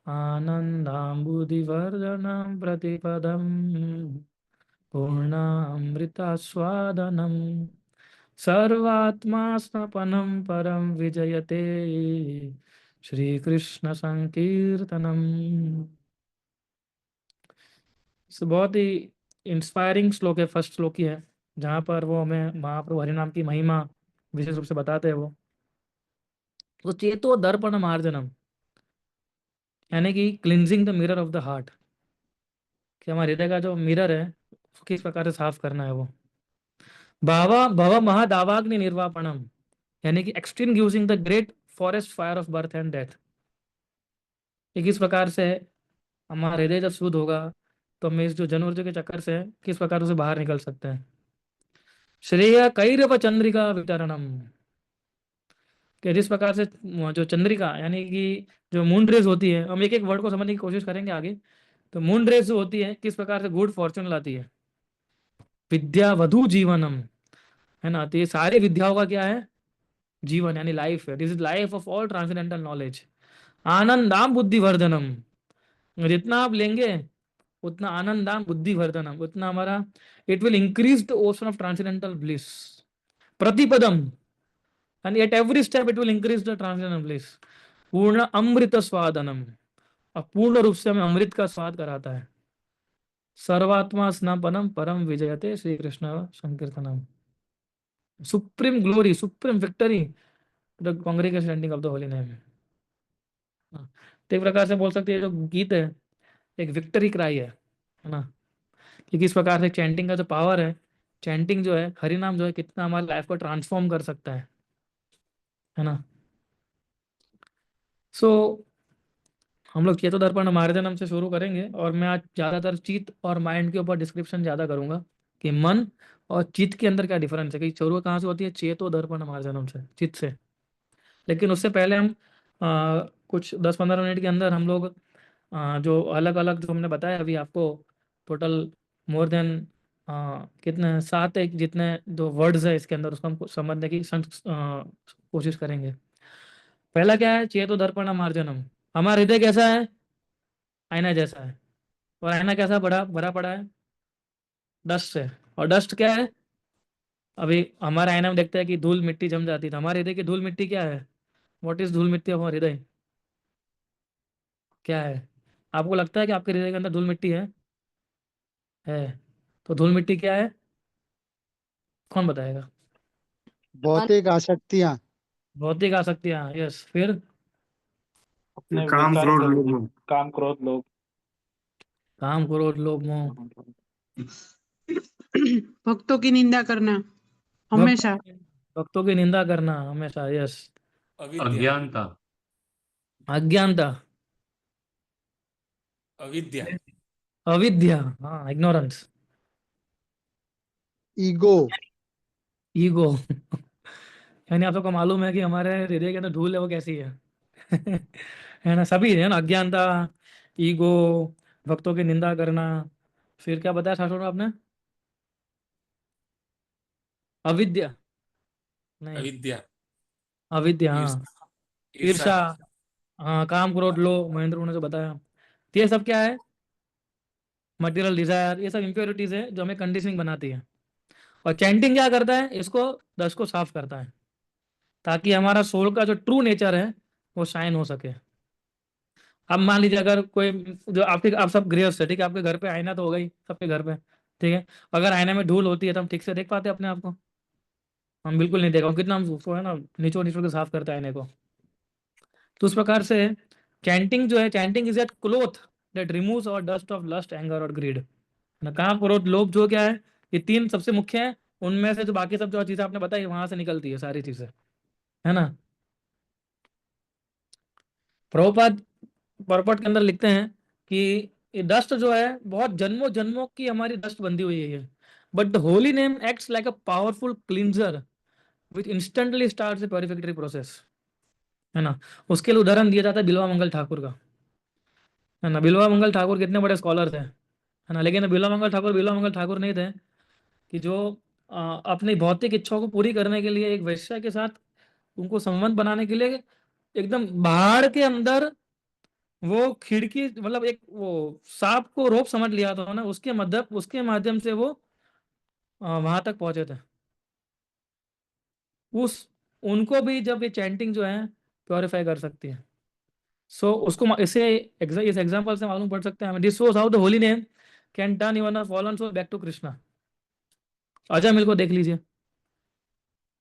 आनंदाम्बुदिवर्धनम प्रतिपदम पूर्णामृतास्वादनम सर्वात्मा स्नपनम परम विजयते श्री कृष्ण संकीर्तनम। इस बहुत ही इंस्पायरिंग श्लोक है, फर्स्ट श्लोक ही है, जहाँ पर वो हमें महाप्रभु हरिनाम की महिमा विशेष रूप से बताते हैं वो। तो चेतो दर्पण मार्जनम, यानी कि cleansing the mirror of the heart, कि हमारे हृदय का जो मिरर है उसको किस प्रकार से साफ करना है वो। भावा भव महादावाग्नि निर्वापणम, यानी कि extinguishing the great forest fire of birth and death, कि किस प्रकार से हमारा हृदय जब शुद्ध होगा तो हम इस जो जन्म के चक्कर से किस प्रकार से बाहर निकल सकते हैं। श्रेय कैरव चंद्रिका वितरणम, कि जिस प्रकार से जो चंद्रिका यानी कि जो मून रेज होती है, हम एक एक वर्ड को समझने की कोशिश करेंगे आगे। तो मून रेज जो होती है किस प्रकार से गुड फॉर्चून लाती है, विद्या वधु जीवनम, है ना। तो ये सारी विद्याओं का क्या है, जीवन यानी लाइफ है, this is life of all transcendental knowledge. आनंदाम बुद्धिवर्धनम, जितना आप लेंगे उतना आनंदाम बुद्धि वर्धनम, उतना हमारा it will increase the ocean of transcendental bliss प्रतिपदम, and at every step it will increase the transcendental bliss. पूर्ण अमृत स्वादनम, अब पूर्ण रूप से हमें अमृत का स्वाद कराता है। सर्वात्मा स्नापनम परम विजयते श्री कृष्ण संकीर्तनम, supreme glory, supreme victory, the congregation ending of the holy name. तो एक प्रकार से बोल सकते हैं जो गीत है एक विक्टरी क्राई है ना। कि किस प्रकार से चैंटिंग का जो पावर है, चैंटिंग जो है, हरि नाम जो है, कितना हमारी लाइफ को ट्रांसफॉर्म कर सकता है ना। सो हम लोग चेतो दर्पण मार्जनम से शुरू करेंगे, और मैं आज ज़्यादातर चित्त और माइंड के ऊपर डिस्क्रिप्शन ज़्यादा करूंगा कि मन और चित्त के अंदर क्या डिफरेंस है, कि शुरू कहाँ से होती है, चेतो दर्पण मार्जनम से, चित्त से। लेकिन उससे पहले हम कुछ 10-15 मिनट के अंदर हम लोग जो अलग अलग जो हमने बताया अभी आपको, टोटल मोर देन कितने 7 एक जितने जो वर्ड्स है इसके अंदर, उसको हम समझने की कोशिश करेंगे। पहला क्या है, चेतो दर्पण मार्जनम। हमारा हृदय कैसा है, आईना जैसा है, और आईना कैसा बड़ा भरा पड़ा है, डस्ट से। और डस्ट क्या है, अभी हमारे आईना में देखते हैं कि धूल मिट्टी जम जाती है, तो हमारे हृदय की धूल मिट्टी क्या है, व्हाट इज धूल मिट्टी ऑफ हमारे हृदय, क्या है? आपको लगता है कि आपके हृदय के अंदर धूल मिट्टी है? तो धूल मिट्टी क्या है, कौन बताएगा? भौतिक आसक्तियां। भौतिक आसक्तियां, यस। फिर अपने काम विकार क्रोध को, लोभ। काम क्रोध लोग। काम क्रोध लोभ मोह। भक्तों की निंदा करना हमेशा। भक्तों भक्तों की निंदा करना हमेशा, यस। अविद्या। अज्ञानता। अज्ञानता। अविद्या। अविद्या, हाँ, इग्नोरेंस। ईगो। ईगो। यानी आप सबको मालूम है कि हमारे हृदय के अंदर धूल है, वो कैसी है? है ना, सभी है ना, अज्ञानता, ईगो, भक्तों की निंदा करना। फिर क्या बताया शास्त्रों में आपने? अविद्या, नहीं, अविद्या। अविद्या, हाँ। ईर्ष- ईर्षा। ईर्षा, हाँ, काम क्रोध लो, महेंद्र ने जो बताया। तो ये सब क्या है, मटेरियल डिजायर, ये सब इम्प्योरिटीज है जो हमें कंडीशनिंग बनाती है। और चैंटिंग क्या करता है, इसको दस को साफ करता है, ताकि हमारा सोल का जो ट्रू नेचर है वो शाइन हो सके। अब मान लीजिए अगर कोई, जो आपके, आप सब गृहस्थ है, ठीक है, आपके घर पे आईना तो होगा ही सबके घर पे, ठीक है। अगर आईने में धूल होती है तो हम ठीक से देख पाते हैं अपने आप को? हम बिल्कुल नहीं देखा, कितना हम उसको है ना नीचो नीचो के साफ करते हैं आईने को। तो उस प्रकार से चैंटिंग जो है, chanting is that cloth that removes और डस्ट ऑफ लस्ट, एंगर और ग्रीड ना। काम क्रोध लोभ जो क्या है, ये तीन सबसे मुख्य है। उनमें से जो बाकी सब जो चीजें आपने बताई वहां से निकलती है सारी चीजें, है ना। प्रभुपाद पर्पट के अंदर लिखते हैं कि ये डस्ट जो है बहुत जन्मों जन्मों की हमारी डस्ट बंधी हुई है ये, but the holy name acts like a powerful cleanser which instantly starts the purificatory process, है ना। उसके लिए उदाहरण दिया जाता है बिल्वा मंगल ठाकुर का, है ना। बिल्वा मंगल ठाकुर कितने बड़े स्कॉलर थे, है ना, लेकिन बिल्वा मंगल ठाकुर नहीं थे कि जो अपनी भौतिक इच्छाओं को पूरी करने के लिए एक वैश्य के साथ उनको संबंध बनाने के लिए एकदम पहाड़ के अंदर वो खिड़की, मतलब एक वो सांप को रोप समझ लिया था ना, उसके माध्यम से वो वहां तक पहुंचे थे। उस उनको भी जब ये चैंटिंग जो है प्योरीफाई कर सकती है। सो उसको इस एग्जांपल से मालूम पड़ सकता है, this shows how the holy name can turn even a fallen soul back to Krishna. अजय मिल को देख लीजिए,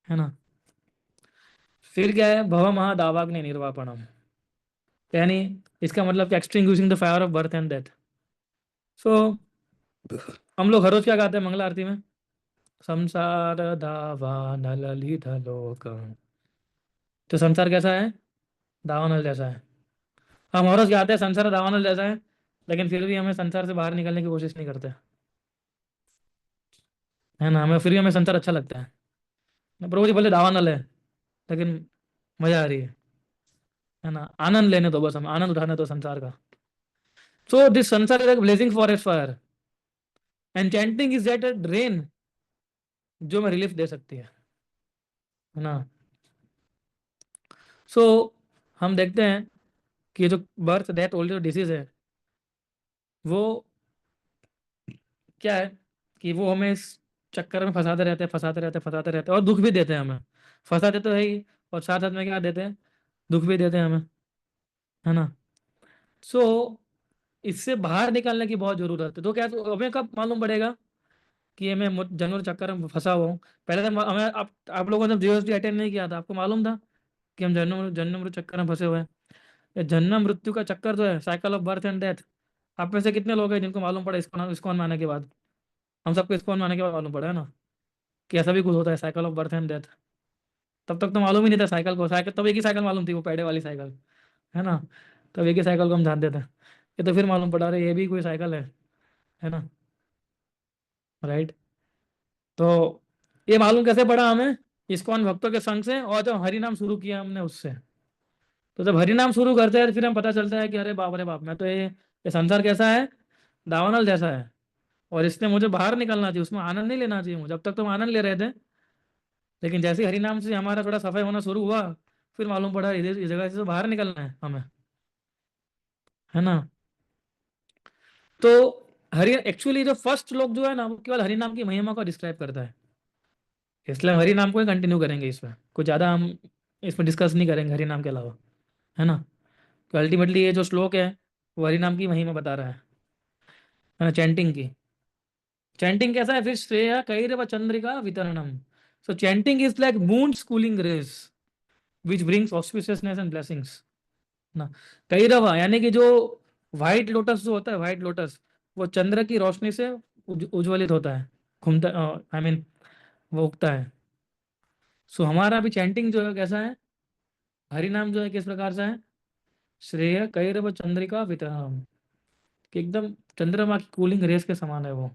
है ना। फिर क्या है, भव महादावाग्नि निर्वापणम, यानी इसका मतलब extinguishing the fire of birth and death. So हम लोग हर रोज क्या गाते हैं मंगला आरती में, संसार दावा नलित लोक। तो संसार कैसा है, दावानल जैसा है। हम हर रोज गाते हैं संसार दावानल जैसा है, लेकिन फिर भी हमें संसार से बाहर निकलने की कोशिश नहीं करते, है ना। हमें फिर भी हमें संसार अच्छा लगता है। प्रभु जी बोले दावानल है, लेकिन मजा आ रही है ना। आनंद लेने दो, बस हमें आनंद उठाने दो संसार का। सो दिस संसार is blazing forest fire, and chanting is that rain जो हमें रिलीफ दे सकती है ना। सो हम देखते हैं कि ये जो birth death old age disease है, वो क्या है कि वो हमें इस चक्कर में फंसाते रहते हैं, फंसाते रहते हैं, फंसाते रहते हैं, और दुख भी देते हैं हमें। फंसाते तो है ही, और साथ साथ में क्या देते हैं, दुख भी देते हैं हमें, है ना। सो इससे बाहर निकलने की बहुत जरूरत है। तो क्या, तो हमें कब मालूम पड़ेगा कि मैं जन्म चक्कर में फंसा हुआ हूँ? पहले तो हमें, आप लोगों ने जीएसटी अटेंड नहीं किया था, आपको मालूम था कि हम जन्म जन्म मृत्यु चक्कर में फंसे हुए हैं? ये जन्म मृत्यु का चक्कर जो है, cycle of birth and death, आप में से कितने लोग हैं जिनको मालूम पड़ा इसको इस्कॉन में आने के बाद? हम सबको इस्कॉन में आने के बाद मालूम पड़ा है ना कि ऐसा भी कुछ होता है, cycle of birth and death. तब तक तो मालूम ही नहीं था साइकिल को, साइकिल तब एक ही साइकिल मालूम थी, वो पैडे वाली साइकिल, है ना। तब एक ही साइकिल को हम जानते थे। ये तो फिर मालूम पड़ा, रहे ये भी कोई साइकिल है ना, राइट। तो ये मालूम कैसे पड़ा हमें? इस्कॉन भक्तों के संग से, और जब हरि नाम शुरू किया हमने उससे। तो जब हरि नाम शुरू करते हैं तो फिर हम पता चलता है कि अरे बाप रे बाप, मैं तो ये संसार कैसा है, दावानल जैसा है, और इसने मुझे बाहर निकलना चाहिए, उसमें आनंद नहीं लेना चाहिए मुझे। अब तक तो हम आनंद ले रहे थे, लेकिन जैसे ही हरि नाम से हमारा थोड़ा सफाई होना शुरू हुआ, फिर मालूम पड़ा इस जगह से तो बाहर निकलना है हमें, है ना। तो हरि एक्चुअली जो फर्स्ट श्लोक जो है ना, वो केवल हरि नाम की महिमा को डिस्क्राइब करता है, इसलिए हरि नाम को ही कंटिन्यू करेंगे। इसमें कुछ ज़्यादा हम इसमें डिस्कस नहीं करेंगे हरि नाम के अलावा, है ना। तो अल्टीमेटली ये जो श्लोक है वो हरि नाम की महिमा बता रहा है ना, चैंटिंग की। चैंटिंग कैसा है फिर? श्रेय कैरव चंद्रिका वितरणम। So chanting is like moon cooling rays which brings auspiciousness and blessings ना। कैरव यानी कि जो व्हाइट लोटस जो होता है, व्हाइट लोटस, वो चंद्र की रोशनी से उज्ज्वलित होता है, घूमता, आई मीन वो उगता है। सो हमारा भी चैंटिंग जो है कैसा है, हरि नाम जो है किस प्रकार से है? श्रेय कैरव चंद्रिका वितरणम, कि एकदम चंद्रमा की कूलिंग रेस के समान है वो।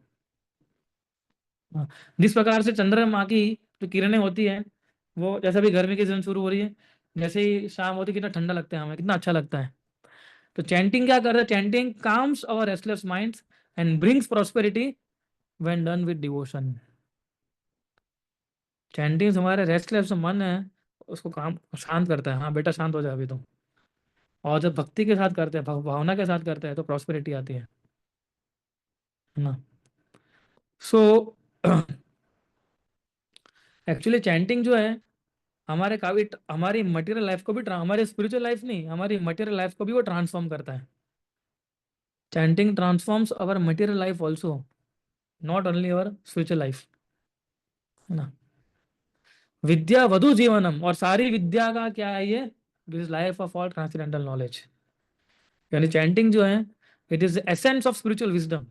हाँ, जिस प्रकार से चंद्रमा की जो किरणें होती है, वो जैसे भी गर्मी की सीजन शुरू हो रही है, जैसे ही शाम होती है, कितना ठंडा लगता है हमें, कितना अच्छा लगता है। तो चैंटिंग क्या कर रहा है? Chanting calms our restless minds and brings prosperity when done with devotion. Chanting हमारे रेस्टलेस जो मन है उसको काम शांत करता है, हाँ बेटा शांत हो जाए अभी तो। और जब भक्ति के साथ करते हैं, भावना के साथ करते हैं, तो प्रॉस्पेरिटी आती है ना। सो एक्चुअली चैंटिंग जो है हमारे काफी, हमारी मटेरियल लाइफ को भी हमारी स्पिरिचुअल लाइफ नहीं, हमारी मटेरियल लाइफ को भी वो ट्रांसफॉर्म करता है। Chanting transforms our material life also, not only our spiritual life, है ना। विद्या वधु जीवनम, और सारी विद्या का क्या है ये? This life of all transcendental knowledge. यानी चैंटिंग जो है, it is essence of spiritual wisdom.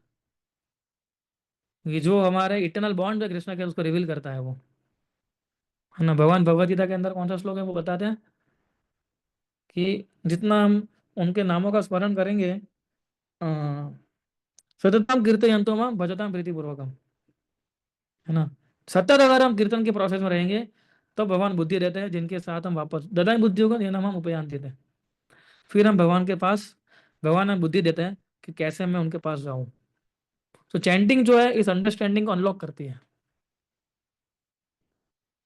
ये जो हमारे इटर्नल बॉन्ड है कृष्ण के, उसको रिवील करता है वो, है ना। भगवान भगवद गीता के अंदर कौन सा श्लोक है वो बताते हैं कि जितना हम उनके नामों का स्मरण करेंगे, अ, सततम कीर्तयन्तो मां भजताम प्रीतिपूर्वकम, है ना। सतत अगर हम कीर्तन के प्रोसेस में रहेंगे, तो भगवान बुद्धि देते हैं, जिनके साथ हम वापस ददाई बुद्धि होगा ये नाम हम उपयान देते हैं। फिर हम भगवान के पास, भगवान हमें बुद्धि देते हैं कि कैसे मैं उनके पास जाऊं। तो चैंटिंग जो है इस अंडरस्टैंडिंग को अनलॉक करती है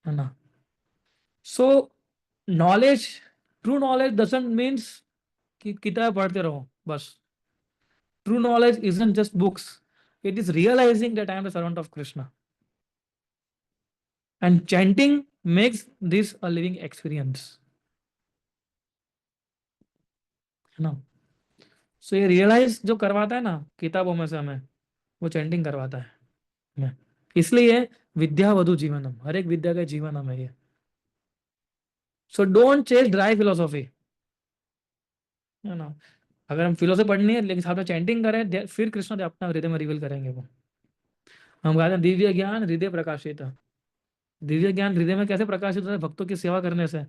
ना। So knowledge, true knowledge doesn't means कि किताब पढ़ते रहो बस। True knowledge isn't just books, it is realising that I am the servant of Krishna, and chanting makes this a living experience, है ना। सो ये रियलाइज जो करवाता है ना किताबों में से हमें, वो चैंटिंग करवाता है हमें। इसलिए विद्या वधु जीवनम, हर एक विद्या का जीवन हमें ये। So don't chase dry philosophy, है ना। अगर हम फिलोसॉफी पढ़नी है लेकिन साथ में चैंटिंग करें, फिर कृष्ण अपना हृदय में रिवील करेंगे वो। हम कहते हैं दिव्य ज्ञान हृदय प्रकाशित। दिव्य ज्ञान हृदय में कैसे प्रकाशित होता है? भक्तों की सेवा करने से,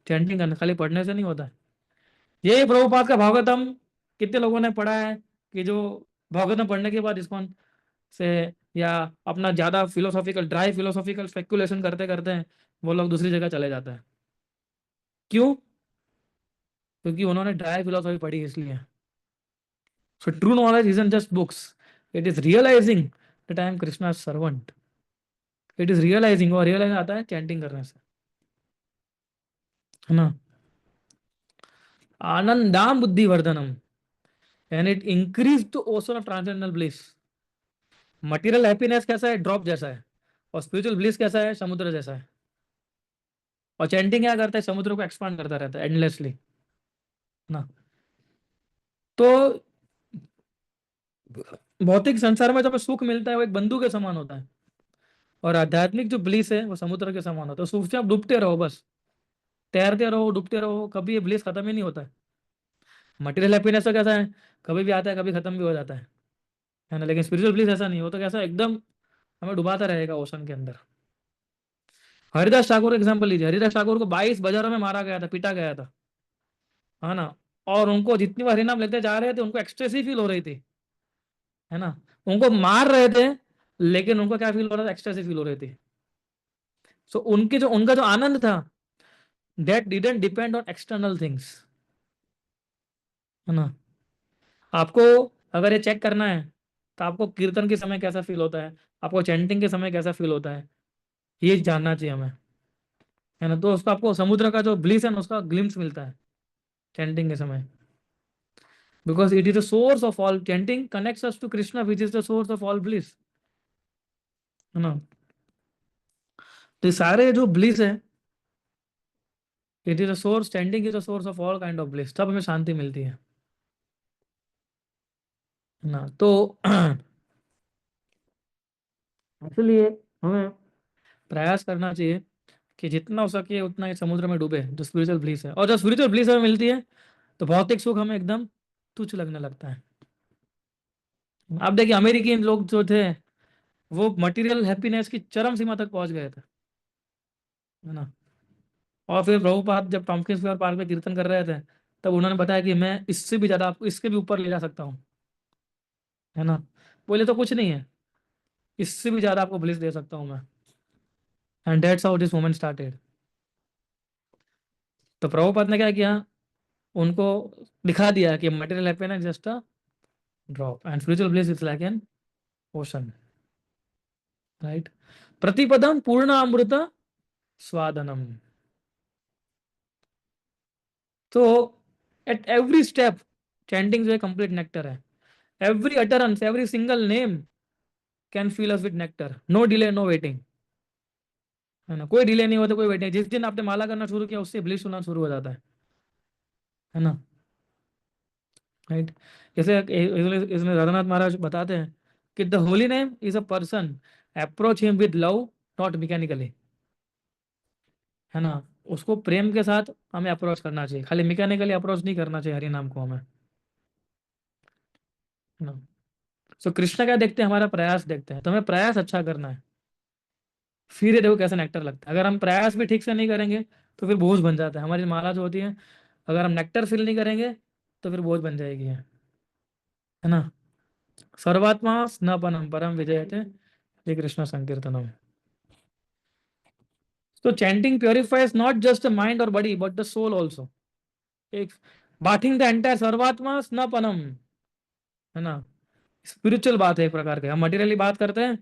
चैंटिंग करने, खाली पढ़ने से नहीं होता है। यही प्रभुपाद का भागवतम कितने लोगों ने पढ़ा है कि जो भागवतम पढ़ने के बाद इस्कॉन से, या अपना ज्यादा फिलोसॉफिकल, ड्राई फिलोसॉफिकल स्पेकुलेशन करते करते हैं, वो लोग दूसरी जगह चले जाते हैं। क्यों? क्योंकि उन्होंने ड्राई फिलोसॉफी पढ़ी इसलिए। So true knowledge isn't just books, it is realising that I am Krishna servant. It is realising, और रियलाइज आता है चैंटिंग करने से, है ना। आनंदाम बुद्धिवर्धनम, and it increased the ocean of transcendental bliss. Material happiness कैसा है? ड्रॉप जैसा है। और स्पिरिचुअल ब्लिस कैसा है? समुद्र जैसा है। और चैंटिंग क्या करता है? समुद्र को एक्सपांड करता रहता है एंडलेसली ना। तो भौतिक संसार में जो हमें सुख मिलता है वो एक बंदूक के समान होता है, और आध्यात्मिक जो ब्लिस है वो समुद्र के समान होता है। सुख से आप डूबते रहो, बस तैरते रहो, डूबते रहो, कभी ये ब्लिस खत्म ही नहीं होता है। मटेरियल हैप्पीनेस तो कैसा है? कभी भी आता है, कभी खत्म भी हो जाता है ना। लेकिन स्पिरिचुअल ब्लिस ऐसा नहीं, हो तो कैसा एकदम हमें डुबाता रहेगा ओशन के अंदर। हरिदास ठाकुर एग्जाम्पल लीजिए। हरिदास ठाकुर को 22 बाजारों में मारा गया था, पीटा गया था, है ना। और उनको जितनी बार हरिनाम लेते जा रहे थे उनको एक्सटेसी फील हो रही थी, है ना। उनको मार रहे थे लेकिन उनको क्या फील हो रहा था? एक्सटेसी फील हो रही थी। सो उनका जो आनंद था, that didn't depend on external things, है ना। आपको अगर ये चेक करना है तो आपको कीर्तन के समय कैसा फील होता है, आपको चैंटिंग के समय कैसा फील होता है, ये जानना चाहिए हमें, है ना। तो उसको आपको समुद्र का जो ब्लिस है ना उसका ग्लिम्स मिलता है चैंटिंग के समय, because it is the source of all. Chanting connects us to Krishna which is the source of all bliss, है ना। तो ये सारे जो ब्लिस है, it is a source, chanting is a source of all kind of bliss, तब हमें शांति मिलती है ना। तो इसलिए हमें प्रयास करना चाहिए कि जितना हो सके उतना इस समुद्र में डूबे जो स्पिरिचुअल ब्लिस है। और जब स्पिरिचुअल ब्लिस हमें मिलती है तो भौतिक सुख हमें एकदम तुच्छ लगने लगता है। आप देखिए अमेरिकी लोग जो थे वो मटेरियल हैप्पीनेस की चरम सीमा तक पहुंच गए थे, है ना। और फिर प्रभुपाद जब टॉम्किंस स्क्वायर पार्क में कीर्तन कर रहे थे तब उन्होंने बताया कि मैं इससे भी ज्यादा आपको, इसके भी ऊपर ले जा सकता हूँ, है ना। बोले तो कुछ नहीं है, इससे भी ज्यादा आपको ब्लिस दे सकता हूँ मैं। And that's how this moment started. तो प्रभुपाद ने क्या किया? उनको दिखा दिया कि material happiness just a drop and spiritual bliss is like an ocean, right. प्रतिपदम पूर्ण अमृत स्वादनम। तो एट एवरी स्टेप चैंटिंग जो है कंप्लीट नेक्टर है। Every utterance, every single name can feel us with nectar. No delay, no waiting, है ना। कोई डिले नहीं होता, कोई वेटिंग। जिस दिन आपने माला करना शुरू किया उससे ब्लिस होना शुरू हो जाता है ना, राइट। जैसे इसमें राधानाथ महाराज बताते हैं कि the holy name is a person, approach him with love, not mechanically, है ना। उसको प्रेम के साथ हमें अप्रोच करना चाहिए, खाली मैकेनिकली अप्रोच नहीं करना चाहिए हरि नाम को हमें, है ना। सो कृष्ण क्या देखते हैं? हमारा प्रयास देखते हैं। तो हमें प्रयास अच्छा करना है, फिर ये देखो कैसे नेक्टर लगता है। अगर हम प्रयास भी ठीक से नहीं करेंगे तो फिर बोझ बन जाता है। हमारी माला जो होती है, अगर हम नेक्टर फिल नहीं करेंगे तो फिर बोझ बन जाएगी, है ना। सर्वात्मा स्नपनम परम विजयते, श्री कृष्ण संकीर्तनम। तो chanting purifies not just the mind और body but the soul also. एक बाथिंग द एंटायर सर्वात्मा स्नपनम, है ना। स्पिरिचुअल बात है एक प्रकार के। हम मटेरियली बात करते हैं,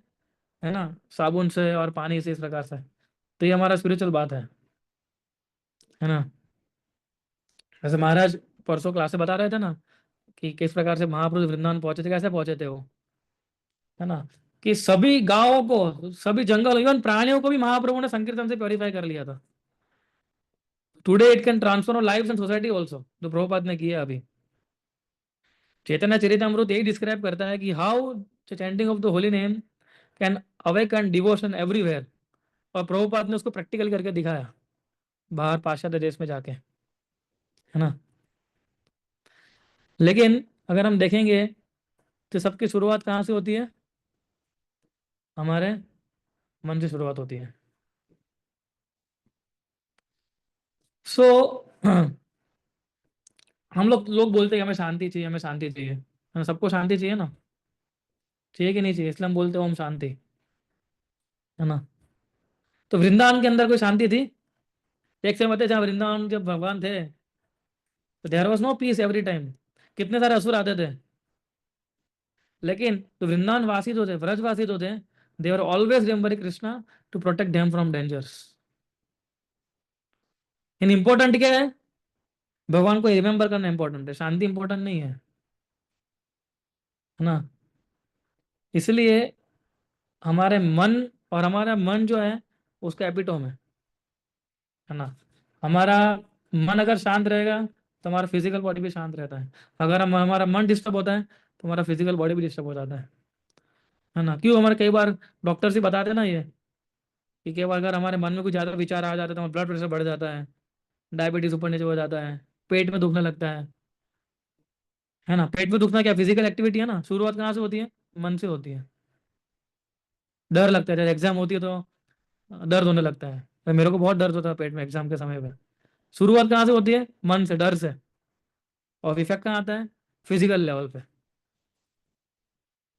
है ना, साबुन से और पानी से, इस प्रकार से। तो ये हमारा स्पिरिचुअल बात है ना। जैसे महाराज परसों क्लास से बता रहे थे ना कि किस प्रकार से महापुरुष वृंदावन पहुंचे थे, कैसे पहुंचे थे वो, है ना। कि सभी गांवों को, सभी जंगल, इवन प्राणियों को भी महाप्रभु ने संकीर्तन से प्योरीफाई कर लिया था। Today it can transform lives and society also, जो प्रभुपाद ने किया अभी। चैतन्य चरितमृत यही डिस्क्राइब करता है कि how the chanting of the holy name can awaken devotion everywhere. और प्रभुपाद ने उसको प्रैक्टिकल करके दिखाया बाहर पाश्चात्य देश में जाके, है ना। लेकिन अगर हम देखेंगे तो सबकी शुरुआत कहाँ से होती है? हमारे मन से शुरुआत होती है। सो हम लोग बोलते हैं कि हमें शांति चाहिए, हमें शांति चाहिए, है ना। सबको शांति चाहिए ना, चाहिए कि नहीं चाहिए? इसलिए हम बोलते हैं ओम शांति, है ना। तो वृंदावन के अंदर कोई शांति थी? एक समय जहाँ वृंदावन जब भगवान थे तो there was no peace every time. कितने सारे असुर आते थे, लेकिन तो वृंदावन वासी जो थे, व्रजवासी जो थे, they are always remembering Krishna to protect them from dangers. In important क्या है? भगवान को रिमेंबर करना इंपॉर्टेंट है, शांति इंपॉर्टेंट नहीं है ना। इसलिए हमारे मन, और हमारा मन जो है उसका एपिटोम है ना। हमारा मन अगर शांत रहेगा तो हमारा फिजिकल बॉडी भी शांत रहता है। अगर हमारा मन डिस्टर्ब होता है तो हमारा फिजिकल बॉडी भी डिस्टर्ब हो जाता है ना। क्यों, हमारे कई बार डॉक्टर्स ही बताते हैं ना ये, कि कई बार अगर हमारे मन में कुछ ज़्यादा विचार आ जाते हैं तो हमारा ब्लड प्रेशर बढ़ जाता है, डायबिटीज ऊपर नीचे हो जाता है, पेट में दुखने लगता है ना। पेट में दुखना क्या फिजिकल एक्टिविटी है ना, शुरुआत कहाँ से होती है, मन से होती है। डर लगता है, जब एग्जाम होती है तो दर्द होने लगता है, तो मेरे को बहुत दर्द होता है पेट में एग्जाम के समय पे। शुरुआत कहाँ से होती है, मन से, डर से। और इफेक्ट कहाँ आता है, फिजिकल लेवल पे,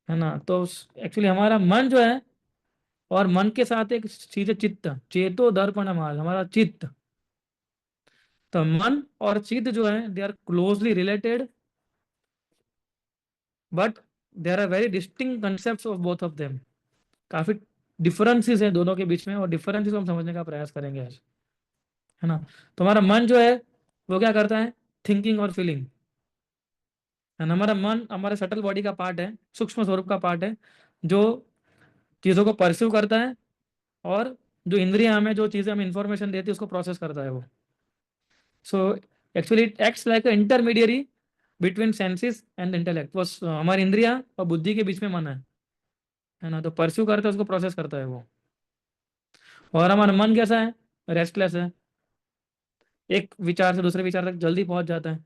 है ना। तो एक्चुअली हमारा मन जो है, और मन के साथ एक चीज है चित्त, चेतो दर्पण माल, हमारा चित्त। तो मन और चित्त जो है they are closely related, but there are very distinct concept of both of them. काफी डिफरेंसेस हैं दोनों के बीच में, और डिफरेंसेस हम समझने का प्रयास करेंगे आज, है ना। तो हमारा मन जो है वो क्या करता है, थिंकिंग और फीलिंग, है ना। हमारा मन हमारे सटल बॉडी का पार्ट है, सूक्ष्म स्वरूप का पार्ट है, जो चीज़ों को परस्यू करता है, और जो इंद्रियां हमें, जो चीज़ें हमें इंफॉर्मेशन देती है उसको प्रोसेस करता है वो। So actually it acts like a intermediary between senses and intellect. वो हमारी इंद्रियां और बुद्धि के बीच में मन है ना। तो परस्यू करता है, उसको प्रोसेस करता है वो। और हमारा मन कैसा है, रेस्टलेस है, एक विचार से दूसरे विचार तक जल्दी पहुंच जाता है।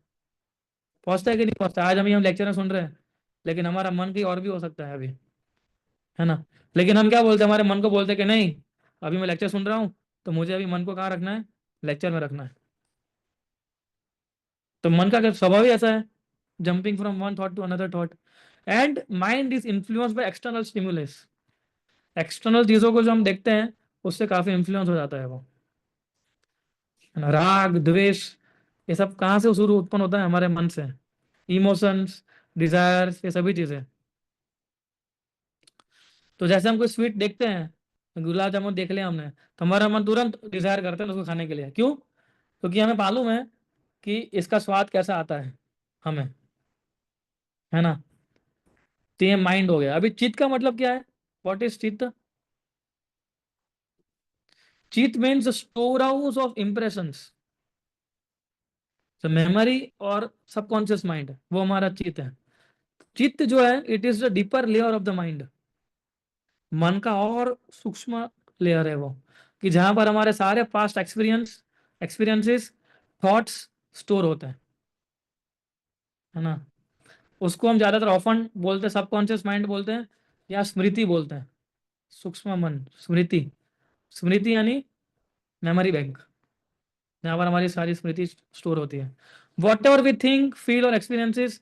पहुंचता है कि नहीं पहुंचता, आज हम लेक्चर में सुन रहे हैं, लेकिन हमारा मन कहीं और भी हो सकता है अभी, है ना। लेकिन हम क्या बोलते हैं, हमारे मन को बोलते हैं कि नहीं, अभी मैं लेक्चर सुन रहा हूँ, तो मुझे अभी मन को कहाँ रखना है, लेक्चर में रखना है। तो मन का स्वभाव ही ऐसा है, jumping from one thought to another thought. And mind is influence by external stimulus. External चीजों को जो हम देखते हैं उससे काफी इन्फ्लुएंस हो जाता है वो, है ना। राग द्वेष ये सब कहाँ से शुरू उत्पन्न होता है, हमारे मन से। इमोशंस, डिजायर्स, ये सभी चीजें। तो जैसे हम कोई स्वीट देखते हैं, गुलाब जामुन देख लिया हमने, तो हमारा मन तुरंत डिजायर करता है उसको खाने के लिए। क्यों, क्योंकि हमें मालूम है कि इसका स्वाद कैसा आता है हमें, है ना। तो ये माइंड हो गया। अभी चित्त का मतलब क्या है, व्हाट इज चित्त। चित्त means store house of impressions. तो मेमोरी और सबकॉन्शियस माइंड, वो हमारा चित्त है। चित्त जो है it is the deeper layer of the mind. मन का और सूक्ष्म लेयर है वो, कि जहां पर हमारे सारे पास्ट एक्सपीरियंसेस, थॉट्स स्टोर होते हैं, है ना। उसको हम ज्यादातर ऑफन बोलते हैं सबकॉन्शियस माइंड बोलते हैं, या स्मृति बोलते हैं। सूक्ष्म मन, स्मृति। स्मृति यानी मेमोरी बैंक, जहाँ पर हमारी सारी स्मृति स्टोर होती है। Whatever we think feel और एक्सपीरियंसेस,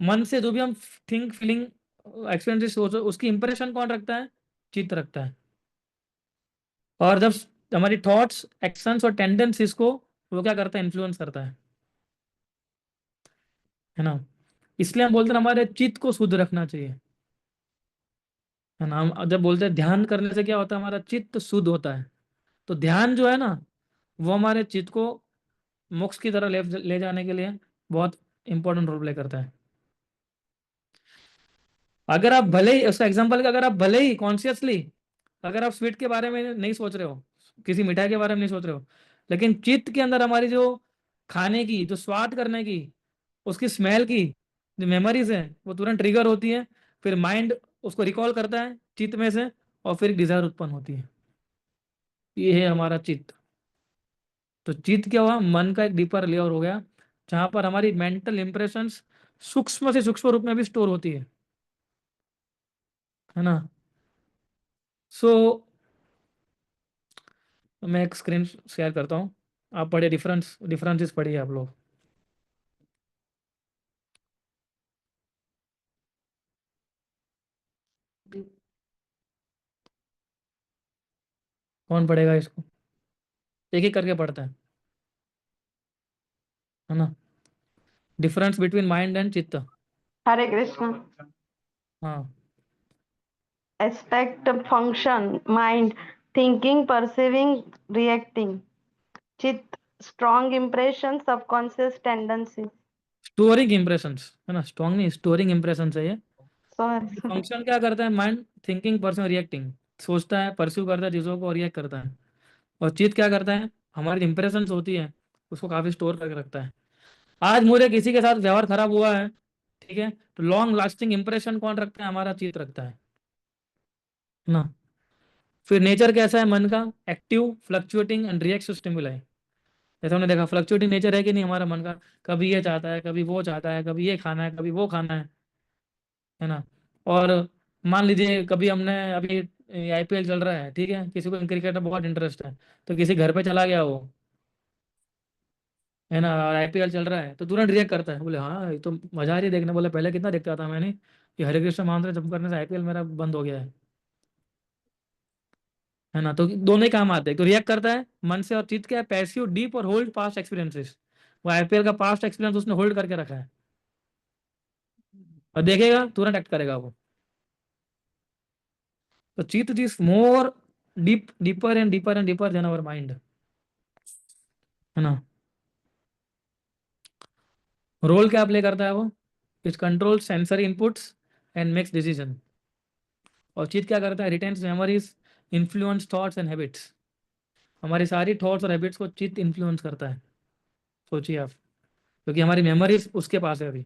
मन से जो भी हम थिंक फीलिंग एक्सपीरियंसेस सोचो, उसकी इंप्रेशन कौन रखता है, चित्त रखता है। और जब हमारी थॉट्स, एक्शंस और टेंडेंसीज को वो क्या करता है, इन्फ्लुएंस करता है ना। इसलिए हम बोलते हैं हमारे चित्त को शुद्ध रखना चाहिए, है ना। हम जब बोलते हैं ध्यान करने से क्या होता है, हमारा चित्त शुद्ध होता है। तो ध्यान जो है ना, वो हमारे चित्त को मोक्ष की तरह ले जाने के लिए बहुत इंपॉर्टेंट रोल प्ले करता है। अगर आप भले ही, उसका एग्जाम्पल, अगर आप भले ही कॉन्शियसली, अगर आप स्वीट के बारे में नहीं सोच रहे हो, किसी मिठाई के बारे में नहीं सोच रहे हो, लेकिन चित्त के अंदर हमारी जो खाने की, जो स्वाद करने की, उसकी स्मेल की जो मेमोरीज है वो तुरंत ट्रिगर होती है। फिर माइंड उसको रिकॉल करता है चित्त में से, और फिर डिजायर उत्पन्न होती है। ये है हमारा चित्त। तो चित्त क्या हुआ, मन का एक डीपर लेयर हो गया, जहां पर हमारी मेंटल इंप्रेशंस सूक्ष्म से सूक्ष्म रूप में भी स्टोर होती है ना। सो मैं एक स्क्रीन शेयर करता हूँ, आप पढ़े, डिफरेंसेस पढ़िए आप लोग। कौन पढ़ेगा इसको, एक एक करके पढ़ता है ना। डिफरेंस बिटवीन माइंड एंड चित्त। हरे कृष्ण। हाँ, Aspect function mind thinking perceiving reacting chit strong impression subconscious tendencies storing impressions, है ना, स्ट्रॉन्ग नहीं, स्टोरिंग इंप्रेशंस है ये। Sorry. फंक्शन क्या करता है? माइंड थिंकिंग पर्सन रिएक्टिंग, सोचता है, परस्यू करता है चीज़ों को और रिएक्ट करता है। और चित्त क्या करता है? हमारी इंप्रेशंस होती है उसको काफ़ी स्टोर करके रखता है। आज मुझे किसी के साथ व्यवहार खराब हुआ है, ठीक है, तो लॉन्ग लास्टिंग इंप्रेशन कौन रखता है? हमारा चित्त रखता है ना। फिर नेचर कैसा है मन का? Active, fluctuating and react to stimuli. जैसे हमने देखा फ्लक्चुएटिंग नेचर है कि नहीं हमारा मन का, कभी ये चाहता है, कभी वो चाहता है, कभी ये खाना है, कभी वो खाना है ना। और मान लीजिए कभी हमने अभी आईपीएल चल रहा है, ठीक है, किसी को क्रिकेट में बहुत इंटरेस्ट है, तो किसी घर पे चला गया वो, है ना, और आईपीएल चल रहा है तो तुरंत रिएक्ट करता है, बोले हाँ ये तो मजा आ रही है देखने, बोले पहले कितना देखता था मैंने, ये हरे कृष्ण मंत्र जब करने से आईपीएल मेरा बंद हो गया है ना। तो दोनों ही काम आते हैं। तो रिएक्ट करता है मन से, और चित्त क्या है? पैसिव, डीप और होल्ड पास्ट एक्सपीरियंसेस। वो आईपीएल का पास्ट एक्सपीरियंस उसने होल्ड करके रखा है और देखेगा तुरंत एक्ट करेगा वो। तो chitta is more deep, deeper and deeper and deeper than our mind, है ना। रोल क्या प्ले करता है वो? It control sensory inputs and makes decision. और चित्त क्या करता है? Retains memories, influence thoughts and habits. हमारी सारी थॉट्स और हैबिट्स को चित्त इन्फ्लुएंस करता है, सोचिए आप, क्योंकि हमारी मेमोरीज उसके पास है अभी।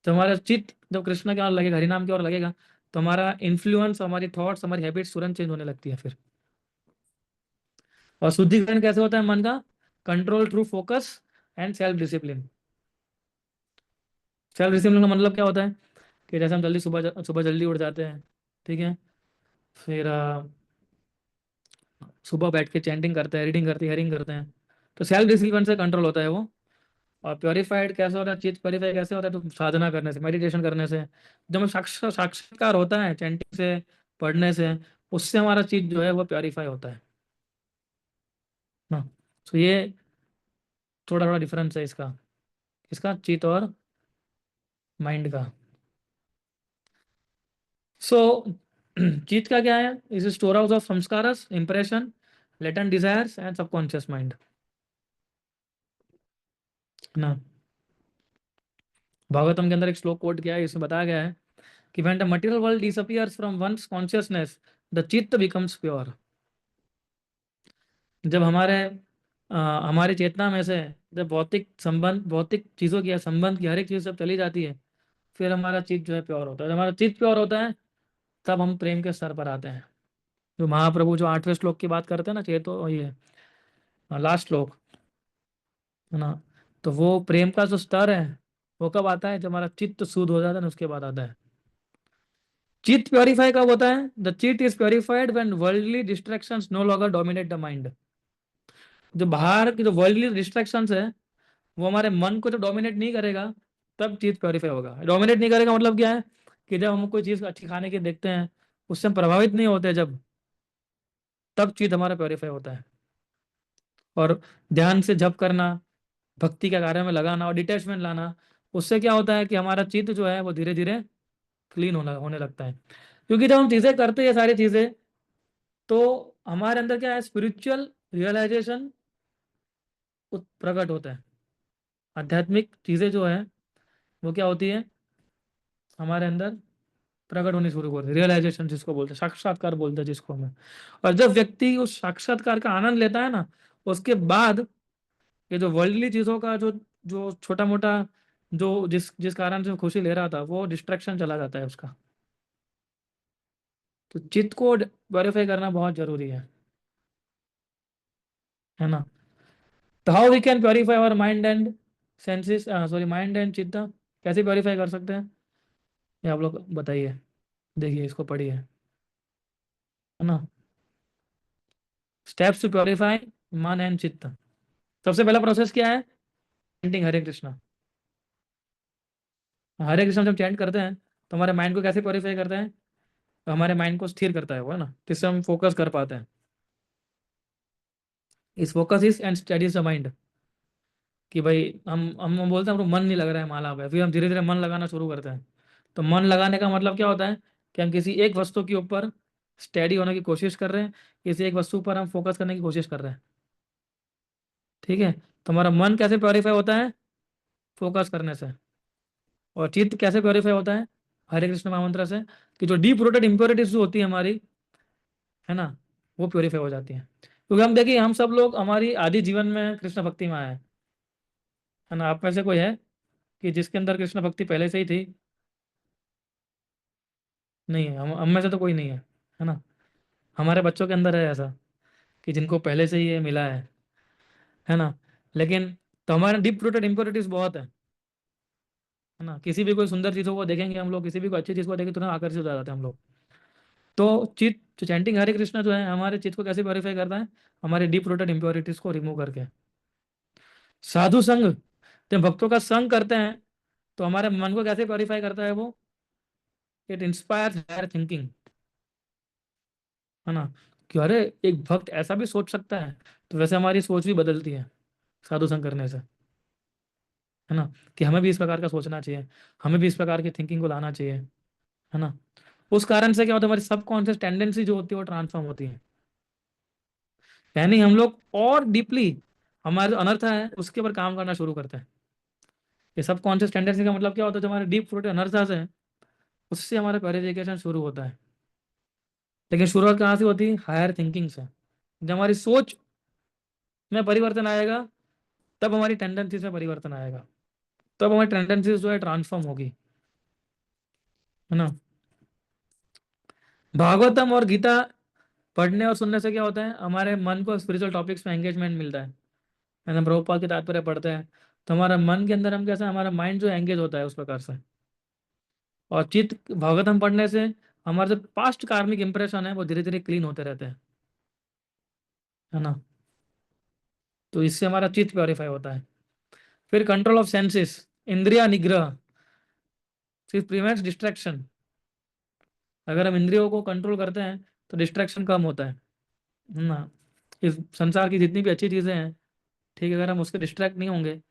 तो हमारा चित्त जब कृष्ण की ओर लगेगा, हरिनाम की ओर लगेगा, तो हमारा इन्फ्लुएंस, हमारी थॉट्स, हमारी हैबिट्स तुरंत चेंज होने लगती है फिर। और शुद्धिकरण कैसे होता है मन का? Control through focus and self discipline. Self discipline का मतलब क्या होता है? कि जैसे हम जल्दी सुबह सुबह जल्दी उठ जाते हैं, ठीक है, फिर सुबह बैठ के चैंटिंग करते हैं, रीडिंग करते हैं, हेयरिंग करते हैं, तो सेल्फ डिसिप्लिन से कंट्रोल होता है वो। और प्योरीफाइड कैसे होता है? चित्त प्योरीफाई कैसे होता है? तो साधना करने से, मेडिटेशन करने से, जब हम साक्षात्कार होता है चैंटिंग से, पढ़ने से, उससे हमारा चित्त जो है वो प्योरीफाई होता है ना। तो ये थोड़ा थोड़ा डिफरेंस है इसका, इसका चित्त और माइंड का। सो चित्त का क्या है? इज स्टोर हाउस ऑफ संस्कारस, impression, latent desires and subconscious mind ना। भागवतम के अंदर एक श्लोक कोट किया है, इसमें बताया गया है कि when the material world disappears from one's consciousness, the चित्त becomes pure। जब हमारे चेतना में से जब भौतिक संबंध, भौतिक चीजों की या संबंध की हर एक चीज सब चली जाती है, फिर हमारा चित्त जो है प्योर होता है। जब हमारा चित्त प्योर होता है तब हम प्रेम के स्तर पर आते हैं। जो महाप्रभु जो 8वें श्लोक की बात करते हैं ना, चेतो ये लास्ट श्लोक, है ना, तो वो प्रेम का जो स्तर है वो कब आता है? जब हमारा चित्त शुद्ध हो जाता है ना, उसके बाद आता है। चित्त प्योरीफाई कब होता है? The chitta is purified when worldly distractions no longer dominate the mind. जो बाहर की जो वर्ल्डली डिस्ट्रैक्शंस है वो हमारे मन को जब डोमिनेट नहीं करेगा तब चित्त प्योरीफाई होगा। डोमिनेट नहीं करेगा मतलब क्या है? कि जब हम कोई चीज अच्छी खाने की देखते हैं, उससे हम प्रभावित नहीं होते जब, तब चित्त हमारा प्योरीफाई होता है। और ध्यान से जप करना, भक्ति के कार्य में लगाना और डिटैचमेंट लाना, उससे क्या होता है कि हमारा चित्त जो है वो धीरे धीरे क्लीन होने लगता है। क्योंकि जब हम चीजें करते हैं, सारी चीजें, तो हमारे अंदर क्या है? स्पिरिचुअल रियलाइजेशन प्रकट होता है। आध्यात्मिक चीजें जो है वो क्या होती है? हमारे अंदर प्रकट होनी शुरू होती है। रियलाइजेशन जिसको बोलते हैं, साक्षात्कार बोलते हैं जिसको हमें। और जब व्यक्ति उस साक्षात्कार का आनंद लेता है ना, उसके बाद ये जो वर्ल्डली चीजों का जो जो छोटा मोटा जो जिस जिस कारण से वो खुशी ले रहा था, वो डिस्ट्रैक्शन चला जाता है उसका। तो चित्त को वेरीफाई करना बहुत जरूरी है ना। तो how we can purify our mind and senses, sorry, mind and chitta, कैसे प्योरीफाई कर सकते हैं? ये आप लोग बताइए, देखिए इसको पढ़िए, है ना। स्टेप्स टू प्योरीफाई मन एंड चित्त। सबसे पहला प्रोसेस क्या है? चैंटिंग हरे कृष्णा। हरे कृष्णा जब चैंट करते हैं तो हमारे माइंड को कैसे प्योरीफाई करते हैं? तो हमारे माइंड को स्थिर करता है वो, है ना, जिससे हम फोकस कर पाते हैं। इस focus is and studies the mind. कि भाई हम बोलते हैं हमको मन नहीं लग रहा है माला पे, फिर हम धीरे धीरे मन लगाना शुरू करते हैं। तो मन लगाने का मतलब क्या होता है? कि हम किसी एक वस्तु के ऊपर स्टेडी होने की कोशिश कर रहे हैं, किसी एक वस्तु पर हम फोकस करने की कोशिश कर रहे हैं, ठीक है। तो हमारा मन कैसे प्योरीफाई होता है? फोकस करने से। और चित्त कैसे प्योरीफाई होता है? हरे कृष्ण महामंत्र से, कि जो डीप रूटेड इम्प्योरिटीज जो होती है हमारी, है ना, वो प्योरीफाई हो जाती है। क्योंकि हम देखिए, हम सब लोग हमारी आदि जीवन में कृष्ण भक्ति में आए हैं, है ना। आप में से कोई है कि जिसके अंदर कृष्ण भक्ति पहले से ही थी? नहीं है, हम में से तो कोई नहीं है ना। हमारे बच्चों के अंदर है ऐसा, कि जिनको पहले से ही ये मिला है ना। लेकिन तो हमारे डीप रूटेड इम्प्योरिटीज बहुत है ना। किसी भी कोई सुंदर चीजों को देखेंगे हम लोग, किसी भी कोई अच्छी चीज को देखेंगे, तुरंत आकर्षित हो जाते हैं हम लोग। तो चित्त, जो चैंटिंग हरे कृष्णा जो है, हमारे चित्त को कैसे प्योरीफाई करता है? हमारे डीप रूटेड इम्प्योरिटीज को रिमूव करके। साधु संग, जब भक्तों का संग करते हैं तो हमारे मन को कैसे प्योरीफाई करता है वो? इट इंस्पायर्स हायर थिंकिंग, है ना। कि अरे, एक भक्त ऐसा भी सोच सकता है, तो वैसे हमारी सोच भी बदलती है साधु संग करने से, है ना। कि हमें भी इस प्रकार का सोचना चाहिए, हमें भी इस प्रकार की थिंकिंग को लाना चाहिए, है ना। उस कारण से क्या होता है, हमारी सबकॉन्शियस टेंडेंसी जो होती है वो ट्रांसफॉर्म होती है। यानी हम लोग और डीपली हमारे जो अनर्थ है उसके ऊपर काम करना शुरू करते हैं। ये सबकॉन्शियस टेंडेंसी का मतलब क्या होता है? जो हमारे डीप फ्रूटेड अनर्थास है, उससे हमारा प्योरिफिकेशन शुरू होता है। लेकिन शुरुआत कहाँ से होती है? हायर थिंकिंग से। जब हमारी सोच में परिवर्तन आएगा, तब हमारी टेंडेंसीज में परिवर्तन आएगा, तब हमारी टेंडेंसीज जो है ट्रांसफॉर्म होगी, है ना। भागवतम और गीता पढ़ने और सुनने से क्या होता है? हमारे मन को स्पिरिचुअल टॉपिक्स में एंगेजमेंट मिलता है ना। प्रभुपाद के तात्पर्य पढ़ते हैं तो हमारा मन के अंदर हम कैसे, हमारा माइंड जो एंगेज होता है उस प्रकार से। और चित्त भागवतम पढ़ने से हमारे जो पास्ट कार्मिक इंप्रेशन है वो धीरे धीरे क्लीन होते रहते हैं, है ना। तो इससे हमारा चित्त प्योरीफाई होता है। फिर कंट्रोल ऑफ सेंसेस, इंद्रिया निग्रह, सिर्फ प्रिवेंट्स डिस्ट्रैक्शन। अगर हम इंद्रियों को कंट्रोल करते हैं तो डिस्ट्रैक्शन कम होता है ना। इस संसार की जितनी भी अच्छी चीजें हैं, ठीक है, अगर हम उसके डिस्ट्रैक्ट नहीं होंगे,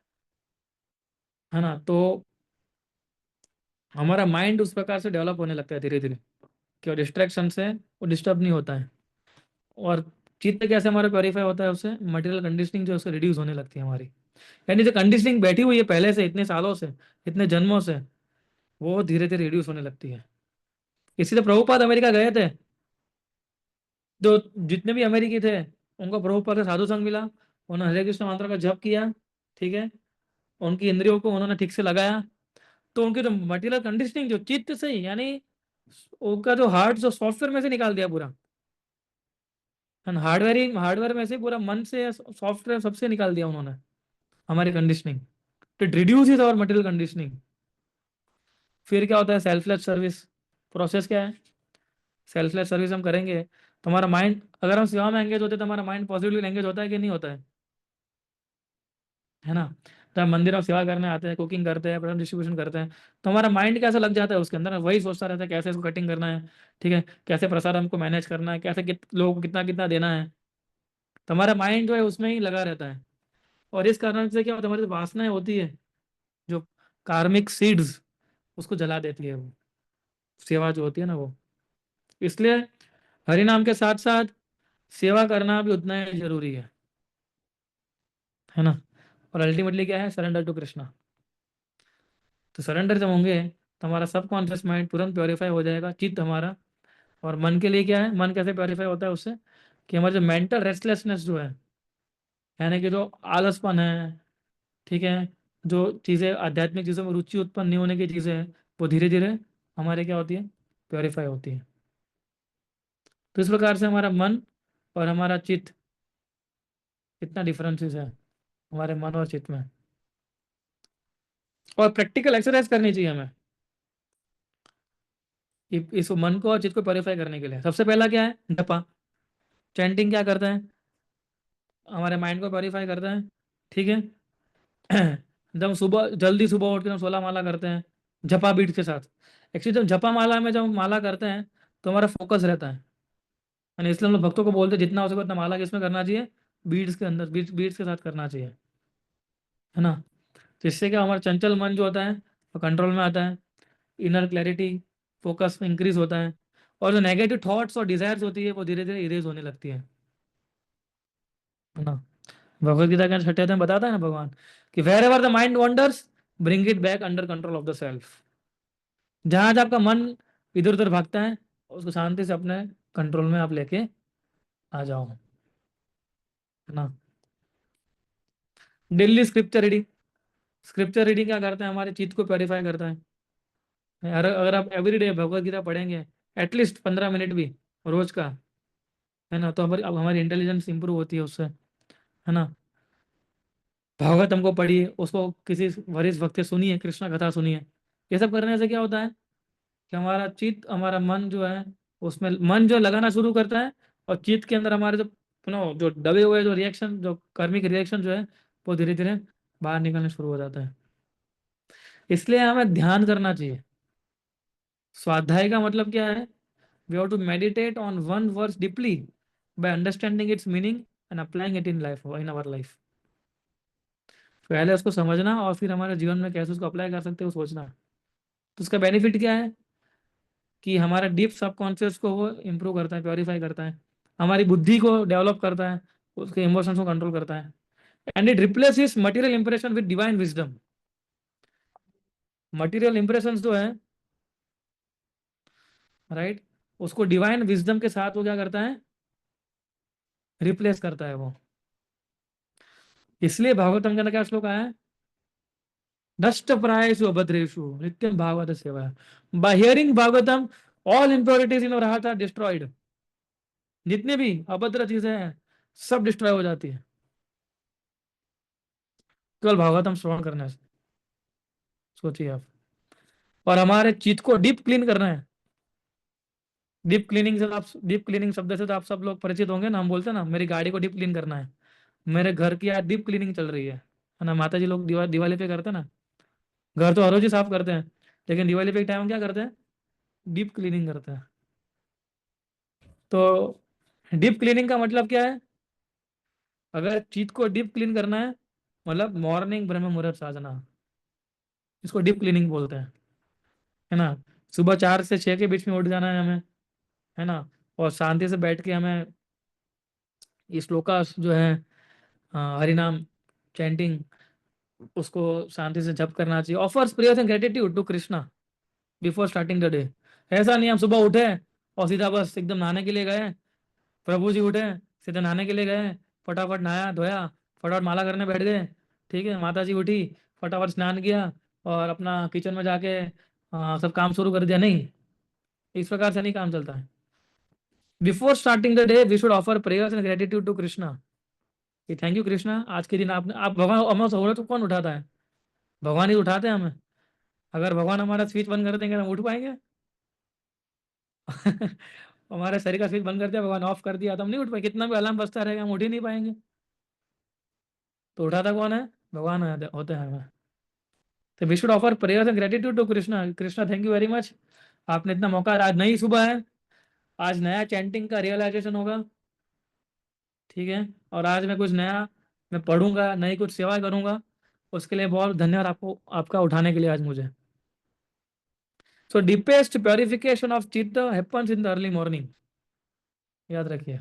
है ना, तो हमारा माइंड उस प्रकार से डेवलप होने लगता है धीरे धीरे, कि डिस्ट्रैक्शन से वो डिस्टर्ब नहीं होता है। और चित्त कैसे हमारा प्योरीफाई होता है? उससे मटेरियल कंडीशनिंग जो है उससे रिड्यूस होने लगती है हमारी। यानी जो कंडीशनिंग बैठी हुई है पहले से, इतने सालों से, इतने जन्मों से, वो धीरे धीरे रिड्यूस होने लगती है। इसीलिए प्रभुपाद अमेरिका गए थे, जो जितने भी अमेरिकी थे उनको प्रभुपाद से साधु संग मिला, उन्होंने हरे कृष्ण मंत्र का जप किया, ठीक है, उनकी इंद्रियों को उन्होंने ठीक से लगाया, तो उनकी जो मटेरियल कंडीशनिंग जो चित्त से ही, यानी उनका जो हार्ट जो सॉफ्टवेयर में से निकाल दिया पूरा, हार्डवेयर में से पूरा, मन से सॉफ्टवेयर सबसे निकाल दिया उन्होंने हमारी कंडीशनिंग। तो it reduces our material conditioning. फिर क्या होता है? Selfless service. प्रोसेस क्या है? सेल्फलेस सर्विस हम करेंगे तो हमारा माइंड, अगर हम सेवा में एंगेज होते हैं तो हमारा माइंड पॉजिटिवली एंगेज होता है कि नहीं होता है ना। तो हम मंदिर में सेवा करने आते हैं, कुकिंग करते हैं, प्रेजेंट डिस्ट्रीब्यूशन करते हैं, तो हमारा माइंड कैसा लग जाता है उसके अंदर, वही सोचता रहता है कैसे इसको कटिंग करना है, ठीक है, कैसे प्रसाद हमको मैनेज करना है, कैसे लोगों को कितना कितना देना है। तो हमारा माइंड जो है उसमें ही लगा रहता है। और इस कारण से क्या होता है? हमारी जो वासनाएं होती है, जो कार्मिक सीड्स, उसको जला देती है वो सेवा जो होती है ना वो। इसलिए हरि नाम के साथ साथ सेवा करना भी उतना ही जरूरी है ना। और अल्टीमेटली क्या है? Surrender to Krishna. तो सरेंडर जब होंगे तो हमारा सबकॉन्शियस माइंड तुरंत प्योरीफाई हो जाएगा, चित्त हमारा। और मन के लिए क्या है? मन कैसे प्योरीफाई होता है उससे? कि हमारे जो मेंटल रेस्टलेसनेस जो है, यानी कि जो आलसपन है, ठीक है, जो चीज़ें आध्यात्मिक चीज़ों में रुचि उत्पन्न नहीं होने की चीज़ें हैं, वो धीरे धीरे हमारे क्या होती है? प्योरीफाई होती है। तो इस प्रकार से हमारा मन और हमारा चित्त, कितना डिफरेंसेस है हमारे मन और चित्त में। और प्रैक्टिकल एक्सरसाइज करनी चाहिए हमें इस मन को और चित्त को प्योरीफाई करने के लिए। सबसे पहला क्या है? जपा। चैंटिंग क्या करता है? हमारे माइंड को प्योरीफाई करता है, ठीक है। जब हम सुबह जल्दी सुबह उठ के हम 16 माला करते हैं जपा बीट के साथ। एक्चुअली जब जपा माला में जब हम माला करते हैं तो हमारा फोकस रहता है, यानी इसलिए हम लोग भक्तों को बोलते हैं जितना हो सके उतना माला किसमें करना चाहिए? बीड्स के अंदर, बीड्स के साथ करना चाहिए, है ना। तो इससे क्या, हमारा चंचल मन जो होता है वो कंट्रोल में आता है, इनर क्लैरिटी, फोकस इंक्रीज होता है, और जो नेगेटिव थॉट्स और डिजायर्स होती है वो धीरे धीरे इरेज होने लगती है ना। भगवत गीता के छठे अध्याय में बताता है ना भगवान, कि wherever the mind wanders bring it back under control of the self. जहां जहां आपका मन इधर उधर भागता है, उसको शांति से अपने कंट्रोल में आप लेके आ जाओ, है ना। Daily scripture reading. Scripture reading क्या करता है, हमारे चित्त को प्योरीफाई करता है। अगर आप एवरीडे भगवत गीता पढ़ेंगे, एटलीस्ट 15 मिनट भी रोज का, है ना, तो हमारी अब हमारी इंटेलिजेंस इंप्रूव होती है उससे, है ना। भागवत हमको पढ़िए, उसको किसी वरिष्ठ भक्त से सुनिए, कृष्णा कथा सुनिए। ये सब करने से क्या होता है कि हमारा चित्त, हमारा मन जो है, उसमें मन जो लगाना शुरू करता है, और चित्त के अंदर हमारे जो जो दबे हुए जो रिएक्शन, जो कर्मिक रिएक्शन जो है, वो धीरे धीरे बाहर निकलने शुरू हो जाता है। इसलिए हमें ध्यान करना चाहिए। स्वाध्याय का मतलब क्या है? We have to meditate on one verse deeply by understanding its meaning and applying it in life, in our life. पहले उसको समझना और फिर हमारे जीवन में कैसे उसको अप्लाई कर सकते हैं वो सोचना। तो उसका बेनिफिट क्या है कि हमारा डीप सबकॉन्शियस को वो इम्प्रूव करता है, प्योरीफाई करता है, हमारी बुद्धि को डेवलप करता है, उसके इमोशंस को कंट्रोल करता है। And it replaces material impression with divine wisdom. Material impressions जो है, राइट, उसको डिवाइन विजडम के साथ वो क्या करता है, रिप्लेस करता है वो। इसलिए भागवतम के अंदर क्या श्लोक आया है, नष्ट प्रायेषु अभद्रेषु नित्यम भागवत सेवा। By hearing Bhagavatam all impurities in our heart are destroyed. जितने भी अभद्र चीजें हैं सब डिस्ट्रॉय हो जाती है केवल भागवतम श्रवण करने से। सोचिए आप। और हमारे चित्त को डीप क्लीन करना है। डीप क्लीनिंग से आप, डीप क्लीनिंग शब्द से तो आप सब लोग परिचित होंगे ना। हम बोलते हैं ना, मेरी गाड़ी को डीप क्लीन करना है, मेरे घर की आज डीप क्लीनिंग चल रही है ना। माता जी लोग दिवाली पे करते हैं ना, घर तो हर रोज ही साफ करते हैं, लेकिन दिवाली पे टाइम क्या करते हैं, डीप क्लीनिंग करते हैं। तो डीप क्लीनिंग का मतलब क्या है? अगर चित्त को डीप क्लीन करना है, मतलब मॉर्निंग ब्रह्म मुहूर्त साधना, इसको डीप क्लीनिंग बोलते हैं, है ना। सुबह 4 से 6 के बीच में उठ जाना है हमें, है ना। और शांति से बैठ के हमें ये श्लोकास जो है, हरिनाम चैंटिंग, उसको शांति से जप करना चाहिए। Offers prayers and gratitude to Krishna before starting the day. ऐसा नहीं हम सुबह उठे और सीधा बस एकदम नहाने के लिए गए, प्रभु जी उठे सीधे नहाने के लिए गए, फटाफट नहाया धोया, फटाफट माला करने बैठ गए, ठीक है, माता जी उठी, फटाफट स्नान किया और अपना किचन में जाके सब काम शुरू कर दिया। नहीं, इस प्रकार से नहीं काम चलता है। Before starting the day we should offer prayers and gratitude to Krishna, कि थैंक यू कृष्णा, आज के दिन आपने, आप भगवान, हमें हो तो कौन उठाता है? भगवान ही उठाते हैं हमें। अगर भगवान हमारा स्विच बंद कर देंगे तो हम उठ पाएंगे? हमारे शरीर का स्विच बंद कर दिया, भगवान ऑफ कर दिया, तो हम नहीं उठ पाएंगे। कितना भी अलार्म बजता रहेगा हम उठ ही नहीं पाएंगे। तो उठाता कौन है? भगवान होते हैं हमें। तो we should offer prayers and gratitude to Krishna. Krishna thank you very much, आपने इतना मौका, आज नई सुबह है, आज नया चैंटिंग का रियलाइजेशन होगा, ठीक है, और आज मैं कुछ नया मैं पढ़ूंगा, नई कुछ सेवा करूंगा, उसके लिए बहुत धन्यवाद आपको, आपका उठाने के लिए आज मुझे। सो डीपेस्ट प्योरिफिकेशन ऑफ चित्त happens in the early morning. याद रखिए,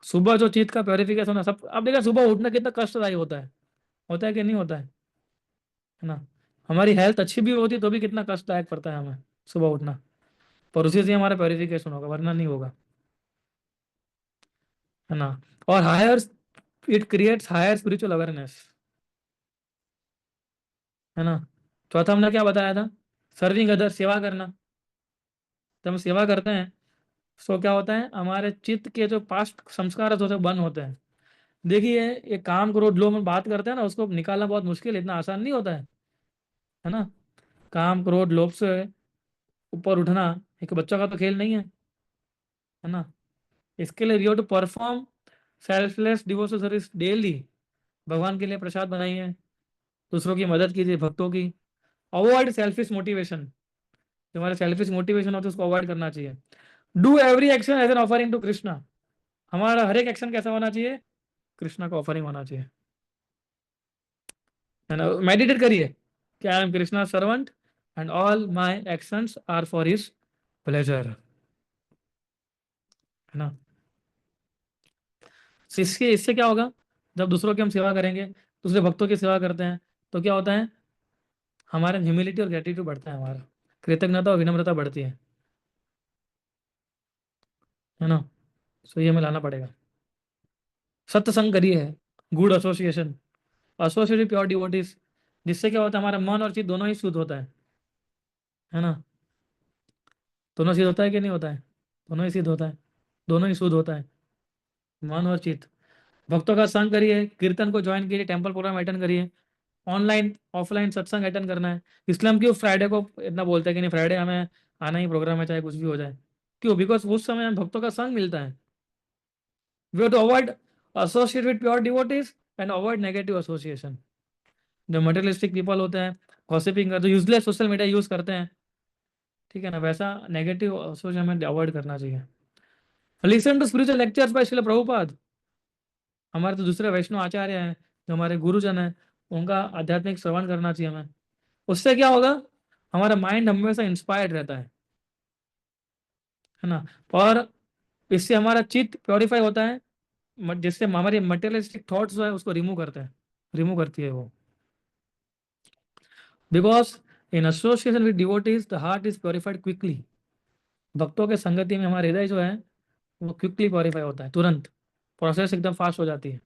सुबह जो चित्त का प्योरिफिकेशन है सब। आप देखिए सुबह उठना कितना कष्टदायी होता है कि नहीं होता है ना। हमारी हेल्थ अच्छी भी होती तो भी कितना कष्टदायक पड़ता है हमें सुबह उठना, पर उसी से हमारा प्योरिफिकेशन होगा, वरना नहीं होगा, है ना। और higher, it creates higher spiritual awareness, है ना। चौथा हमने क्या बताया था, सर्विंग अदर, सेवा करना। जब हम सेवा करते हैं तो क्या होता है, हमारे चित्त के जो पास्ट संस्कार होते हैं बंद होते हैं। देखिए, ये काम क्रोध लोग में बात करते हैं ना, उसको निकालना बहुत मुश्किल है, इतना आसान नहीं होता है ना। काम क्रोध लोभ से ऊपर उठना एक बच्चों का तो खेल नहीं है ना। इसके लिए we have to perform selfless devotional service daily. भगवान के लिए प्रसाद बनाइए, दूसरों की मदद कीजिए, भक्तों की। अवॉइड सेल्फिश मोटिवेशन, जो हमारे सेल्फिश मोटिवेशन होता है उसको अवॉइड करना चाहिए। Do every action as an offering to Krishna. हमारा हर एक एक्शन कैसा होना चाहिए, कृष्णा का ऑफरिंग होना चाहिए, है ना। मेडिटेट करिए कि I am Krishna servant and all my actions are for his pleasure, है ना। तो इसके इससे क्या होगा, जब दूसरों की हम सेवा करेंगे, दूसरे भक्तों की सेवा करते हैं, तो क्या होता है, हमारे ह्यूमिलिटी और ग्रेटिट्यूड बढ़ता है, हमारा कृतज्ञता और विनम्रता बढ़ती है ना। सो ये हमें लाना पड़ेगा। सत्संग करिए, good association, associate pure devotees, जिससे क्या होता है, हमारा मन और चित्त दोनों ही शुद्ध होता है ना। दोनों सिद्ध होता है कि नहीं होता है? दोनों ही सिद्ध होता है, दोनों ही शुद्ध होता है, मन और चित्त। भक्तों का संग करिए, कीर्तन को ज्वाइन कीजिए, टेम्पल प्रोग्राम अटेंड करिए, ऑनलाइन ऑफलाइन सत्संग अटेंड करना है। इसलिए हम क्यों फ्राइडे को इतना बोलते हैं कि नहीं, फ्राइडे हमें आना ही प्रोग्राम है, चाहे कुछ भी हो जाए। क्यों? बिकॉज उस समय हमें भक्तों का संग मिलता है। We have to avoid associate with pure devotees and avoid negative association. जो मटेरियलिस्टिक पीपल होते हैं, गॉसिपिंग करते हैं, यूजलेस सोशल मीडिया यूज करते हैं, ठीक है ना, वैसा नेगेटिव एसोसिएशन हमें अवॉइड करना चाहिए। Listen to spiritual lectures by Srila Prabhupada. हमारे तो दूसरे वैष्णव आचार्य हैं, जो हमारे गुरुजन हैं, उनका आध्यात्मिक श्रवण करना चाहिए हमें। उससे क्या होगा, हमारा माइंड हमेशा इंस्पायर्ड रहता है ना। और इससे हमारा चित्त प्योरीफाई होता है, जिससे हमारी मटेरियलिस्टिक थॉट्स जो है उसको रिमूव करते हैं, रिमूव करती है वो। Because in association with devotees the heart is purified quickly. भक्तों के संगति में हमारा हृदय जो है वो क्विकली प्योरीफाई होता है, तुरंत प्रोसेस एकदम फास्ट हो जाती है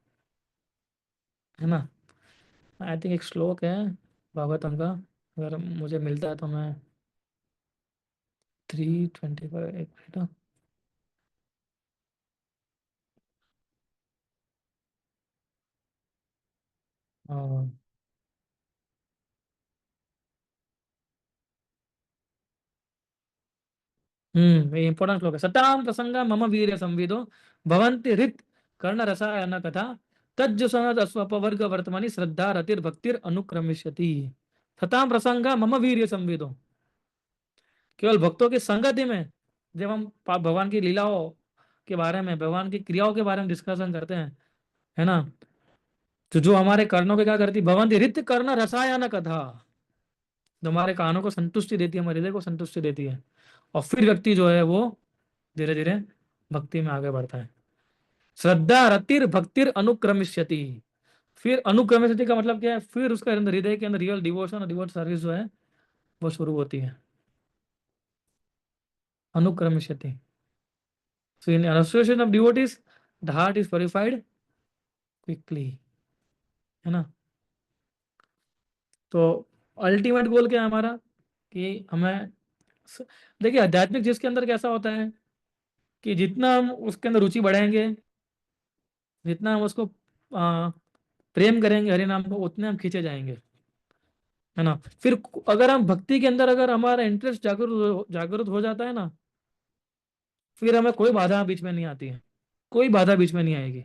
ना। आई थिंक एक श्लोक है भागवतम का, अगर मुझे मिलता है तो मैं 325, एक मिनट हाँ। हाँ। ये इंपॉर्टेंट श्लोक है। सताम प्रसंग मम वीर्य संविदो भवन्ति हृत कर्ण रसायन कथा तज्ज सनद अस्वपवर्ग वर्तमानी श्रद्धा रतिर भक्तिर अनुक्रमिष्यति। सताम प्रसंग मम वीर्य संविदो, केवल भक्तों की संगति में जब हम भगवान की लीलाओं के बारे में, भगवान की क्रियाओं के बारे में डिस्कशन करते हैं, है ना, तो जो हमारे कर्णों के क्या करती, भवन्ति हृत कर्ण रसायन कथा, जो हमारे कानों को संतुष्टि देती है, हमारे हृदय को संतुष्टि देती है, और फिर व्यक्ति जो है वो धीरे धीरे भक्ति में आगे बढ़ता है। श्रद्धा रतिर भक्तिर अनुक्रमिष्यति। फिर अनुक्रमिष्यति का मतलब क्या है, फिर उसका अंदर हृदय के अंदर रियल डिवोशन और डिवोट सर्विस जो है वो शुरू होती है। अनुक्रमिष्यति। So in association of devotees the heart is purified quickly, है ना। तो अल्टीमेट गोल क्या है हमारा, कि हमें देखिए आध्यात्मिक चीज के अंदर कैसा होता है कि जितना हम उसके अंदर रुचि बढ़ाएंगे, जितना हम उसको प्रेम करेंगे हरि नाम को, उतने हम खींचे जाएंगे, है ना। फिर अगर हम भक्ति के अंदर अगर हमारा इंटरेस्ट जागृत हो जाता है ना, फिर हमें कोई बाधा बीच में नहीं आती है, कोई बाधा बीच में नहीं आएगी,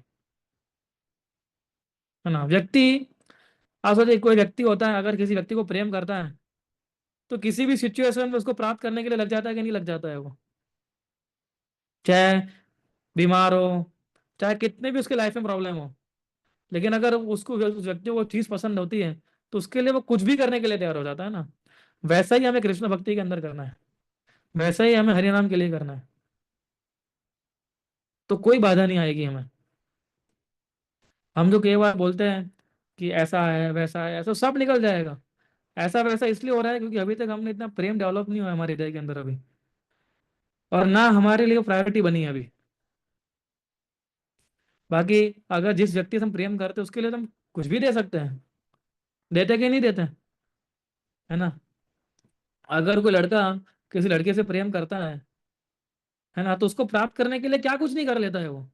है ना। व्यक्ति, आप सोचिए कोई व्यक्ति होता है, अगर किसी व्यक्ति को प्रेम करता है तो किसी भी सिचुएशन में उसको प्राप्त करने के लिए लग जाता है कि नहीं लग जाता है वो, चाहे बीमार हो, चाहे कितने भी उसके लाइफ में प्रॉब्लम हो। लेकिन अगर उसको उस व्यक्ति को वो चीज पसंद होती है तो उसके लिए वो कुछ भी करने के लिए तैयार हो जाता है ना। वैसा ही हमें कृष्ण भक्ति के अंदर करना है, वैसा ही हमें हरि नाम के लिए करना है, तो कोई बाधा नहीं आएगी हमें। हम जो कई बार बोलते हैं कि ऐसा है वैसा है, ऐसा सब निकल जाएगा। ऐसा वैसा इसलिए हो रहा है क्योंकि अभी तक हमने इतना प्रेम डेवलप नहीं हुआ हमारे हृदय के अंदर अभी, और ना हमारे लिए प्रायोरिटी बनी है अभी। बाकी अगर जिस व्यक्ति से हम प्रेम करते हैं उसके लिए तो हम कुछ भी दे सकते हैं, देते कि नहीं देते, है ना। अगर कोई लड़का किसी लड़के से प्रेम करता है ना, तो उसको प्राप्त करने के लिए क्या कुछ नहीं कर लेता है वो।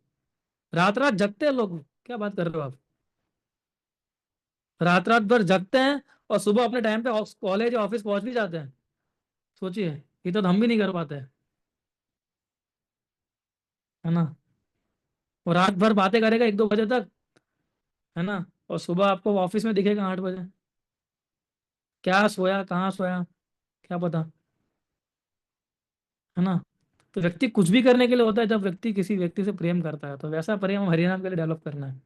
रात रात जगते हैं लोग, क्या बात कर रहे हो आप, रात रात भर जगते हैं और सुबह अपने टाइम पे कॉलेज या ऑफिस पहुंच भी जाते हैं। सोचिए, ये तो हम भी नहीं कर पाते हैं, है ना। और रात भर बातें करेगा 1-2 बजे तक, है ना, और सुबह आपको ऑफिस में दिखेगा 8 बजे। क्या सोया, कहाँ सोया, क्या पता, है ना। तो व्यक्ति कुछ भी करने के लिए होता है जब व्यक्ति किसी व्यक्ति से प्रेम करता है, तो वैसा प्रेम हम हरिनाम के लिए डेवलप करना है,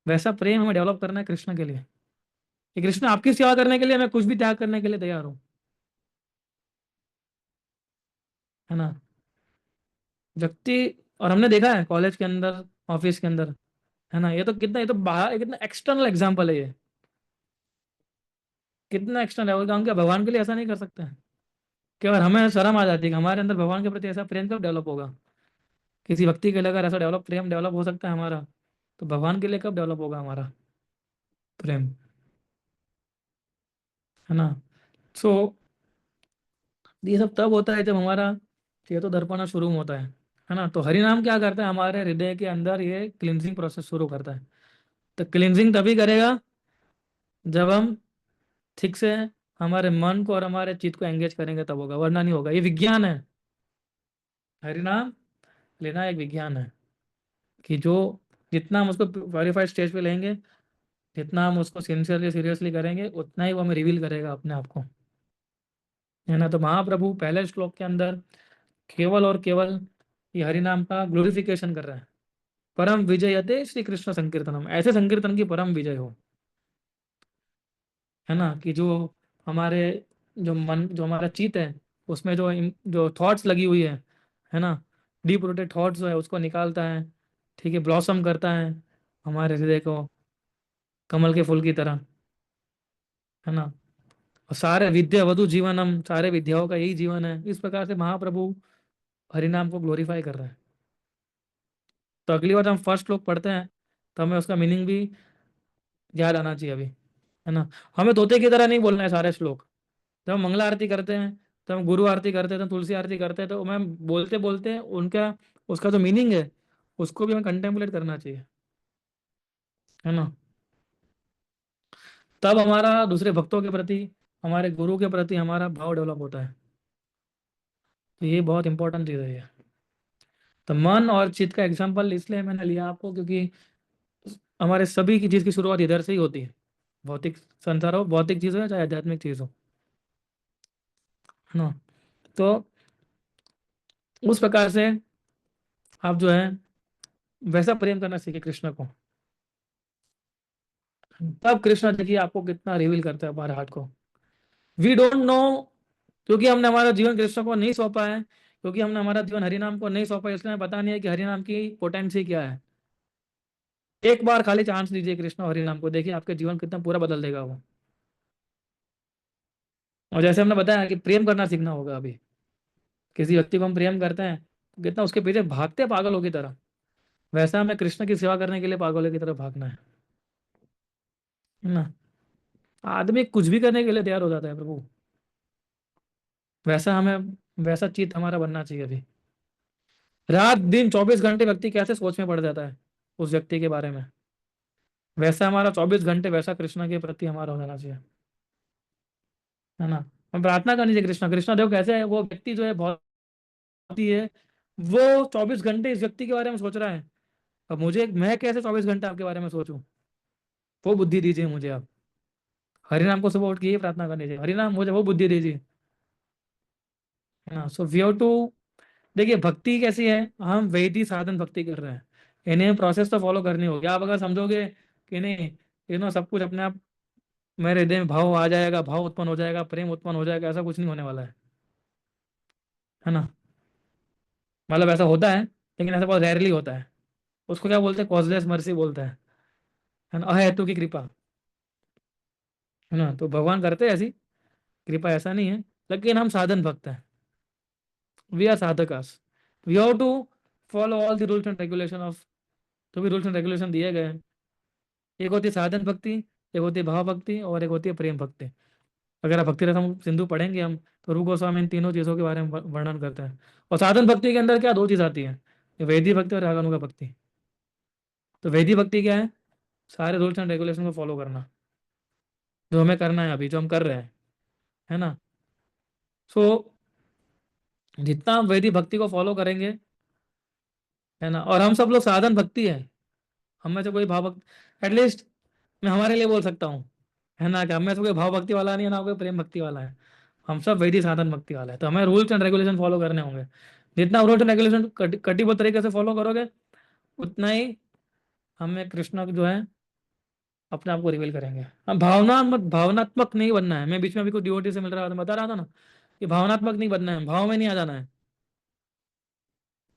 वैसा प्रेम हमें डेवलप करना है कृष्ण के लिए, कि कृष्ण आपकी सेवा करने के लिए मैं कुछ भी त्याग करने के लिए तैयार हूँ, है ना। व्यक्ति, और हमने देखा है कॉलेज के अंदर, ऑफिस के अंदर, है ना, ये तो कितना, ये तो बाहर कितना एक्सटर्नल एग्जाम्पल है ये, कितना एक्स्ट्रा लेवल का, हम क्या भगवान के लिए ऐसा नहीं कर सकते हैं? केवल हमें शर्म आ जाती है कि हमारे अंदर भगवान के प्रति ऐसा प्रेम कब डेवलप होगा? किसी व्यक्ति के लिए अगर ऐसा प्रेम डेवलप हो सकता है हमारा, तो भगवान के लिए कब डेवलप होगा हमारा प्रेम? है ना? सो ये सब तब होता है जब हमारा चेतो दर्पण शुरू होता है ना? तो हरि नाम क्या करता है, हमारे हृदय के अंदर ये क्लिनजिंग प्रोसेस शुरू करता है। तो क्लिनजिंग तभी करेगा जब हम ठीक से हमारे मन को और हमारे चित्त को एंगेज करेंगे, तब होगा, वरना नहीं होगा। ये विज्ञान है, हरि नाम लेना एक विज्ञान है कि जो जितना हम उसको वेरीफाइड स्टेज पे लेंगे, जितना हम उसको सिंसियरली सीरियसली करेंगे, उतना ही वो हमें रिवील करेगा अपने आप को, है ना? तो महाप्रभु पहले श्लोक के अंदर केवल और केवल ये हरि नाम का ग्लोरिफिकेशन कर रहे हैं। परम विजयते श्री कृष्ण संकीर्तनम, ऐसे संकीर्तन की परम विजय हो, है ना? कि जो हमारे जो हमारा चित्त है, उसमें जो थॉट्स लगी हुई है ना, डीप रूटेड थॉट्स जो है उसको निकालता है, ठीक है, ब्लॉसम करता है हमारे हृदय को कमल के फूल की तरह, है ना? और सारे विद्या वधु जीवनम, सारे विद्याओं का यही जीवन है। इस प्रकार से महाप्रभु हरिनाम को ग्लोरीफाई कर रहे हैं। तो अगली बार जब हम फर्स्ट श्लोक पढ़ते हैं तो हमें उसका मीनिंग भी याद आना चाहिए अभी, है ना? हमें तोते की तरह नहीं बोलना है सारे श्लोक। जब हम मंगला आरती करते हैं, जब हम गुरु आरती करते हैं, जब हम तुलसी आरती करते हैं, तो हमें बोलते बोलते उनका उसका जो मीनिंग है उसको भी हमें कंटेम्पलेट करना चाहिए, है ना? तब हमारा दूसरे भक्तों के प्रति, हमारे गुरु के प्रति हमारा भाव डेवलप होता है। तो ये बहुत इंपॉर्टेंट चीज़ है ये। तो मन और चित्त का एग्जाम्पल इसलिए मैंने लिया आपको, क्योंकि हमारे सभी की चीज़ की शुरुआत इधर से ही होती है। भौतिक संसार हो, भौतिक चीज़ हो या चाहे आध्यात्मिक चीज़ हो, है ना? तो उस प्रकार से आप जो है वैसा प्रेम करना सीखे कृष्ण को, तब कृष्ण देखिए आपको कितना रिवील करता है हमारे हार्ट को। वी डोंट नो, क्योंकि हमने हमारा जीवन कृष्ण को नहीं सौंपा है, क्योंकि हमने हमारा जीवन हरिनाम को नहीं सौंपा, इसलिए हमें पता नहीं है कि हरिनाम की पोटेंसी क्या है। एक बार खाली चांस दीजिए कृष्ण और हरिनाम को, देखिए आपके जीवन कितना पूरा बदल देगा वो। और जैसे हमने बताया कि प्रेम करना सीखना होगा अभी। किसी व्यक्ति को हम प्रेम करते हैं तो कितना उसके पीछे भागते हैं पागलों की तरह, वैसा हमें कृष्ण की सेवा करने के लिए पागलों की तरह भागना है ना? आदमी कुछ भी करने के लिए तैयार हो जाता है प्रभु, वैसा हमें वैसा चित्त हमारा बनना चाहिए अभी। रात दिन 24 घंटे व्यक्ति कैसे सोच में पड़ जाता है उस व्यक्ति के बारे में, वैसा हमारा 24 घंटे वैसा कृष्ण के प्रति हमारा हो जाना चाहिए, है ना? हम प्रार्थना करनी चाहिए कृष्ण, कृष्ण देखो कैसे है वो व्यक्ति जो है बहुत ही है, वो 24 घंटे इस व्यक्ति के बारे में सोच रहा है। अब मुझे, मैं कैसे 24 घंटे आपके बारे में सोचूं? वो बुद्धि दीजिए मुझे आप। हरिनाम को सुबह उठ के ये प्रार्थना करनी चाहिए, हरिनाम मुझे वो बुद्धि दीजिए, है ना? सो वी हैव टू, देखिए भक्ति कैसी है, हम वैदिक साधन भक्ति कर रहे हैं, इन्हें प्रोसेस तो फॉलो करनी होगी। आप अगर समझोगे कि नहीं सब कुछ अपने आप मेरे हृदय में भाव आ जाएगा, भाव उत्पन्न हो जाएगा, प्रेम उत्पन्न हो जाएगा, ऐसा कुछ नहीं होने वाला है ना? मतलब ऐसा होता है लेकिन ऐसा बहुत रेयरली होता है। उसको क्या बोलते हैं, कॉजलेस मर्सी बोलते हैं, है ना, अहेतु की कृपा, है ना? तो भगवान करते हैं ऐसी कृपा, ऐसा नहीं है, लेकिन हम साधन भक्त हैं, वी आर साधकास, we have to follow all the rules and regulation of, जो भी रूल्स एंड रेगुलेशन दिए गए हैं। एक होती है साधन भक्ति, एक होती है भाव भक्ति, और एक होती है प्रेम भक्ति। अगर आप भक्ति रसम सिंधु पढ़ेंगे हम, तो रूप गोस्वामी इन तीनों चीज़ों के बारे में वर्णन करते हैं। और साधन भक्ति के अंदर क्या दो चीज़ आती है, वैदिक भक्ति और रागानुगा भक्ति। तो वैदिक भक्ति क्या है, सारे रूल्स एंड रेगुलेशन को फॉलो करना, जो हमें करना है अभी, जो हम कर रहे हैं, है ना? सो जितना हम वैदिक भक्ति को फॉलो करेंगे, है ना, और हम सब लोग साधन भक्ति है, हम में से कोई भाव भक्ति, एटलीस्ट मैं हमारे लिए बोल सकता हूँ, है ना, कि हम में से कोई भाव भक्ति वाला नहीं है, ना कोई प्रेम भक्ति वाला है, हम सब वैदिक साधन भक्ति वाला है। तो हमें रूल्स एंड रेगुलेशन फॉलो करने होंगे। जितना रूल्स एंड रेगुलेशन कटिबद्ध तरीके से फॉलो करोगे, उतना ही हमें कृष्ण जो है अपने आप को रिवील करेंगे। हम भावनात्मक नहीं बनना है। मैं बीच में अभी कुछ डिवोटी से मिल रहा था, बता रहा था ना कि भावनात्मक नहीं बनना है, भाव में नहीं आ जाना है।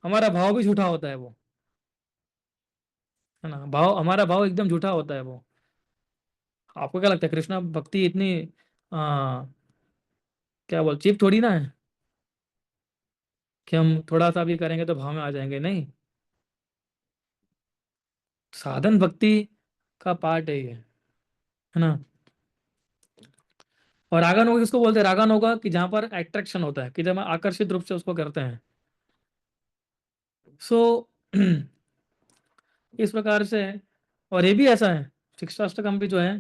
हमारा भाव भी झूठा होता है वो, है ना? भाव, हमारा भाव एकदम झूठा होता है वो। आपको क्या लगता है कृष्णा भक्ति इतनी क्या बोल, चीप थोड़ी ना है कि हम थोड़ा सा भी करेंगे तो भाव में आ जाएंगे, नहीं। साधन भक्ति का पार्ट है ये, है ना। और रागन होगा किसको बोलते हैं? रागन होगा कि जहां पर एट्रैक्शन होता है, कि जब हम आकर्षित रूप से उसको करते हैं। सो इस प्रकार से। और ये भी ऐसा है, शिक्षाष्टकम भी जो है,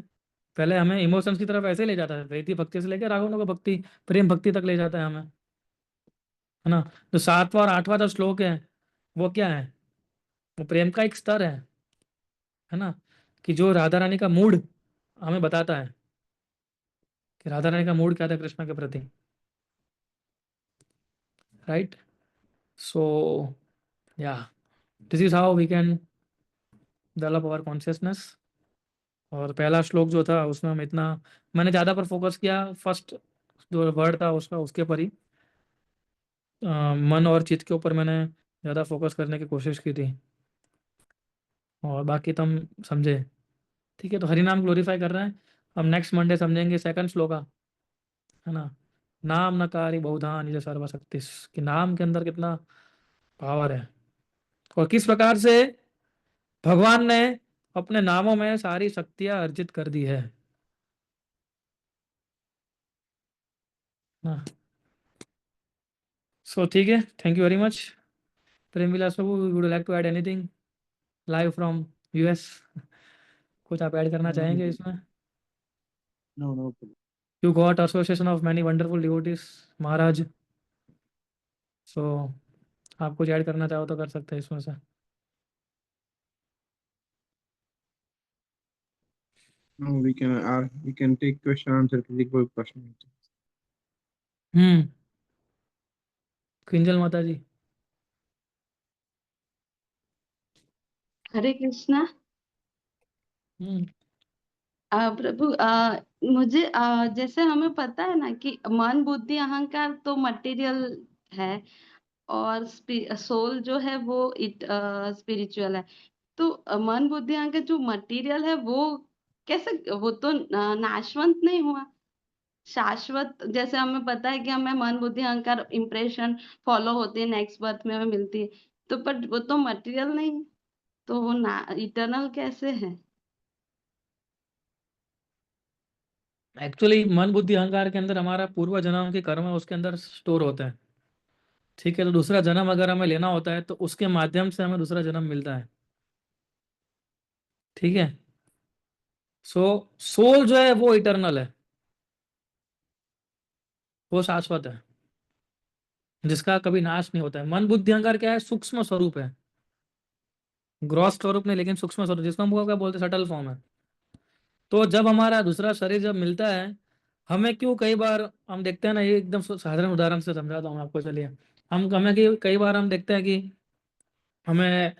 पहले हमें इमोशंस की तरफ ऐसे ले जाता है, प्रीति भक्ति से लेकर रागन होगा भक्ति, प्रेम भक्ति तक ले जाता है हमें, है ना। जो 7वां और 8वां जो श्लोक है, वो क्या है? वो प्रेम का एक स्तर है ना, कि जो राधा रानी का मूड हमें बताता है कि राधा रानी का मूड क्या था कृष्ण के प्रति, राइट। सो या this is how we can develop our consciousness. और पहला श्लोक जो था उसमें हम इतना, मैंने ज़्यादा पर फोकस किया, फर्स्ट जो वर्ड था उसका, उसके पर ही मन और चित्त के ऊपर मैंने ज़्यादा फोकस करने की कोशिश की थी, और बाकी तो हम समझे। ठीक है, तो हरि नाम ग्लोरीफाई कर रहे हैं। हम नेक्स्ट मंडे समझेंगे सेकंड श्लोक का, है ना। नाम नकारी बहुधा निज सर्वशक्ति, कि नाम के अंदर कितना पावर है, और किस प्रकार से भगवान ने अपने नामों में सारी शक्तियां अर्जित कर दी है ना। सो ठीक है, thank you very much. Prem Vilas Prabhu, would like to add anything live from US? कुछ आप ऐड करना चाहेंगे इसमें? No, no. You got association of many wonderful devotees Maharaj, so आप कुछ ऐड करना चाहो तो कर सकते हैं इसमें से। No, we can take question answer click कोई प्रश्न। किंजल माता जी। हरे कृष्णा। हम्म प्रभु, मुझे जैसे हमें पता है ना कि मन बुद्धि अहंकार तो मटेरियल है, और सोल जो है वो स्पिरिचुअल है। तो मन बुद्धि अहंकार जो मटेरियल है वो कैसे, वो तो नाशवंत नहीं हुआ, शाश्वत। जैसे हमें पता है कि हमें मन बुद्धि अहंकार इम्प्रेशन फॉलो होती है, नेक्स्ट बर्थ में हमें मिलती है, तो पर वो तो मटेरियल नहीं, तो वो ना इटर्नल कैसे है? एक्चुअली मन बुद्धि अहंकार के अंदर हमारा पूर्व जन्म के कर्म है, उसके अंदर स्टोर होता है। ठीक है, तो दूसरा जन्म अगर हमें लेना होता है तो उसके माध्यम से हमें दूसरा जन्म मिलता है। ठीक है, सो सोल जो है वो इटर्नल है, वो शाश्वत है, जिसका कभी नाश नहीं होता है। मन बुद्धि अहंकार क्या है? सूक्ष्म स्वरूप है, ग्रॉस स्वरूप नहीं, लेकिन सूक्ष्म स्वरूप, जिसको हम क्या बोलते हैं, सटल फॉर्म है। तो जब हमारा दूसरा शरीर जब मिलता है, हमें क्यों कई बार हम देखते हैं ना, ये एकदम साधारण उदाहरण से समझाता हूँ आपको, चलिए। हम हमें कि कई बार हम देखते हैं कि हमें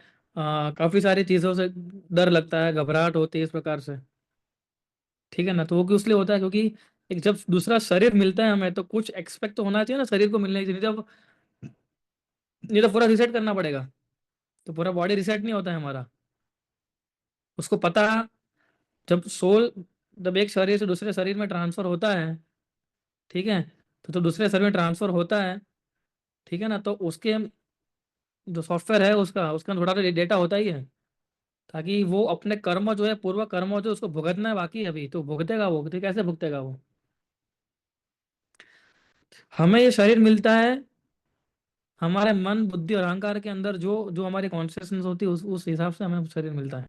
काफी सारी चीजों से डर लगता है, घबराहट होती है इस प्रकार से। ठीक है ना, तो वो क्यों इसलिए होता है? क्योंकि एक जब दूसरा शरीर मिलता है हमें, तो कुछ एक्सपेक्ट तो होना चाहिए ना शरीर को मिलने के लिए। जब नहीं तो पूरा रिसेट करना पड़ेगा, तो पूरा बॉडी रिसेट नहीं होता है हमारा। उसको पता, जब सोल, जब एक शरीर से दूसरे शरीर में ट्रांसफर होता है, ठीक है, तो दूसरे शरीर में ट्रांसफर होता है, ठीक है ना, तो उसके जो सॉफ्टवेयर है उसका उसका थोड़ा सा डेटा होता ही है, ताकि वो अपने कर्म जो है, पूर्व कर्म जो उसको भुगतना है बाकी है अभी, तो भुगतेगा वो, तो कैसे भुगतेगा वो? हमें ये शरीर मिलता है हमारे मन बुद्धि और अहंकार के अंदर, जो जो हमारी कॉन्शियसनेस होती है, उस हिसाब से हमें शरीर मिलता है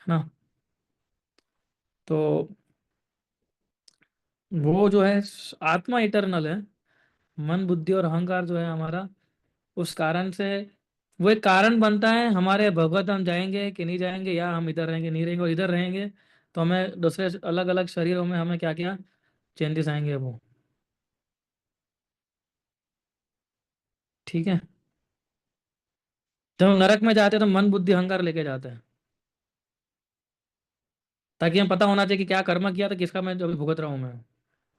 ना। तो वो जो है आत्मा इटर्नल है, मन बुद्धि और अहंकार जो है हमारा, उस कारण से वो एक कारण बनता है हमारे भगवत हम जाएंगे कि नहीं जाएंगे, या हम इधर रहेंगे नहीं रहेंगे, और इधर रहेंगे तो हमें दूसरे अलग अलग शरीरों में हमें क्या क्या चेंजेस आएंगे वो। ठीक है, जब हम नरक में जाते हैं तो मन बुद्धि अहंकार लेके जाते हैं, ताकि हमें पता होना चाहिए कि क्या कर्म किया था, किसका मैं अभी भुगत रहा हूँ मैं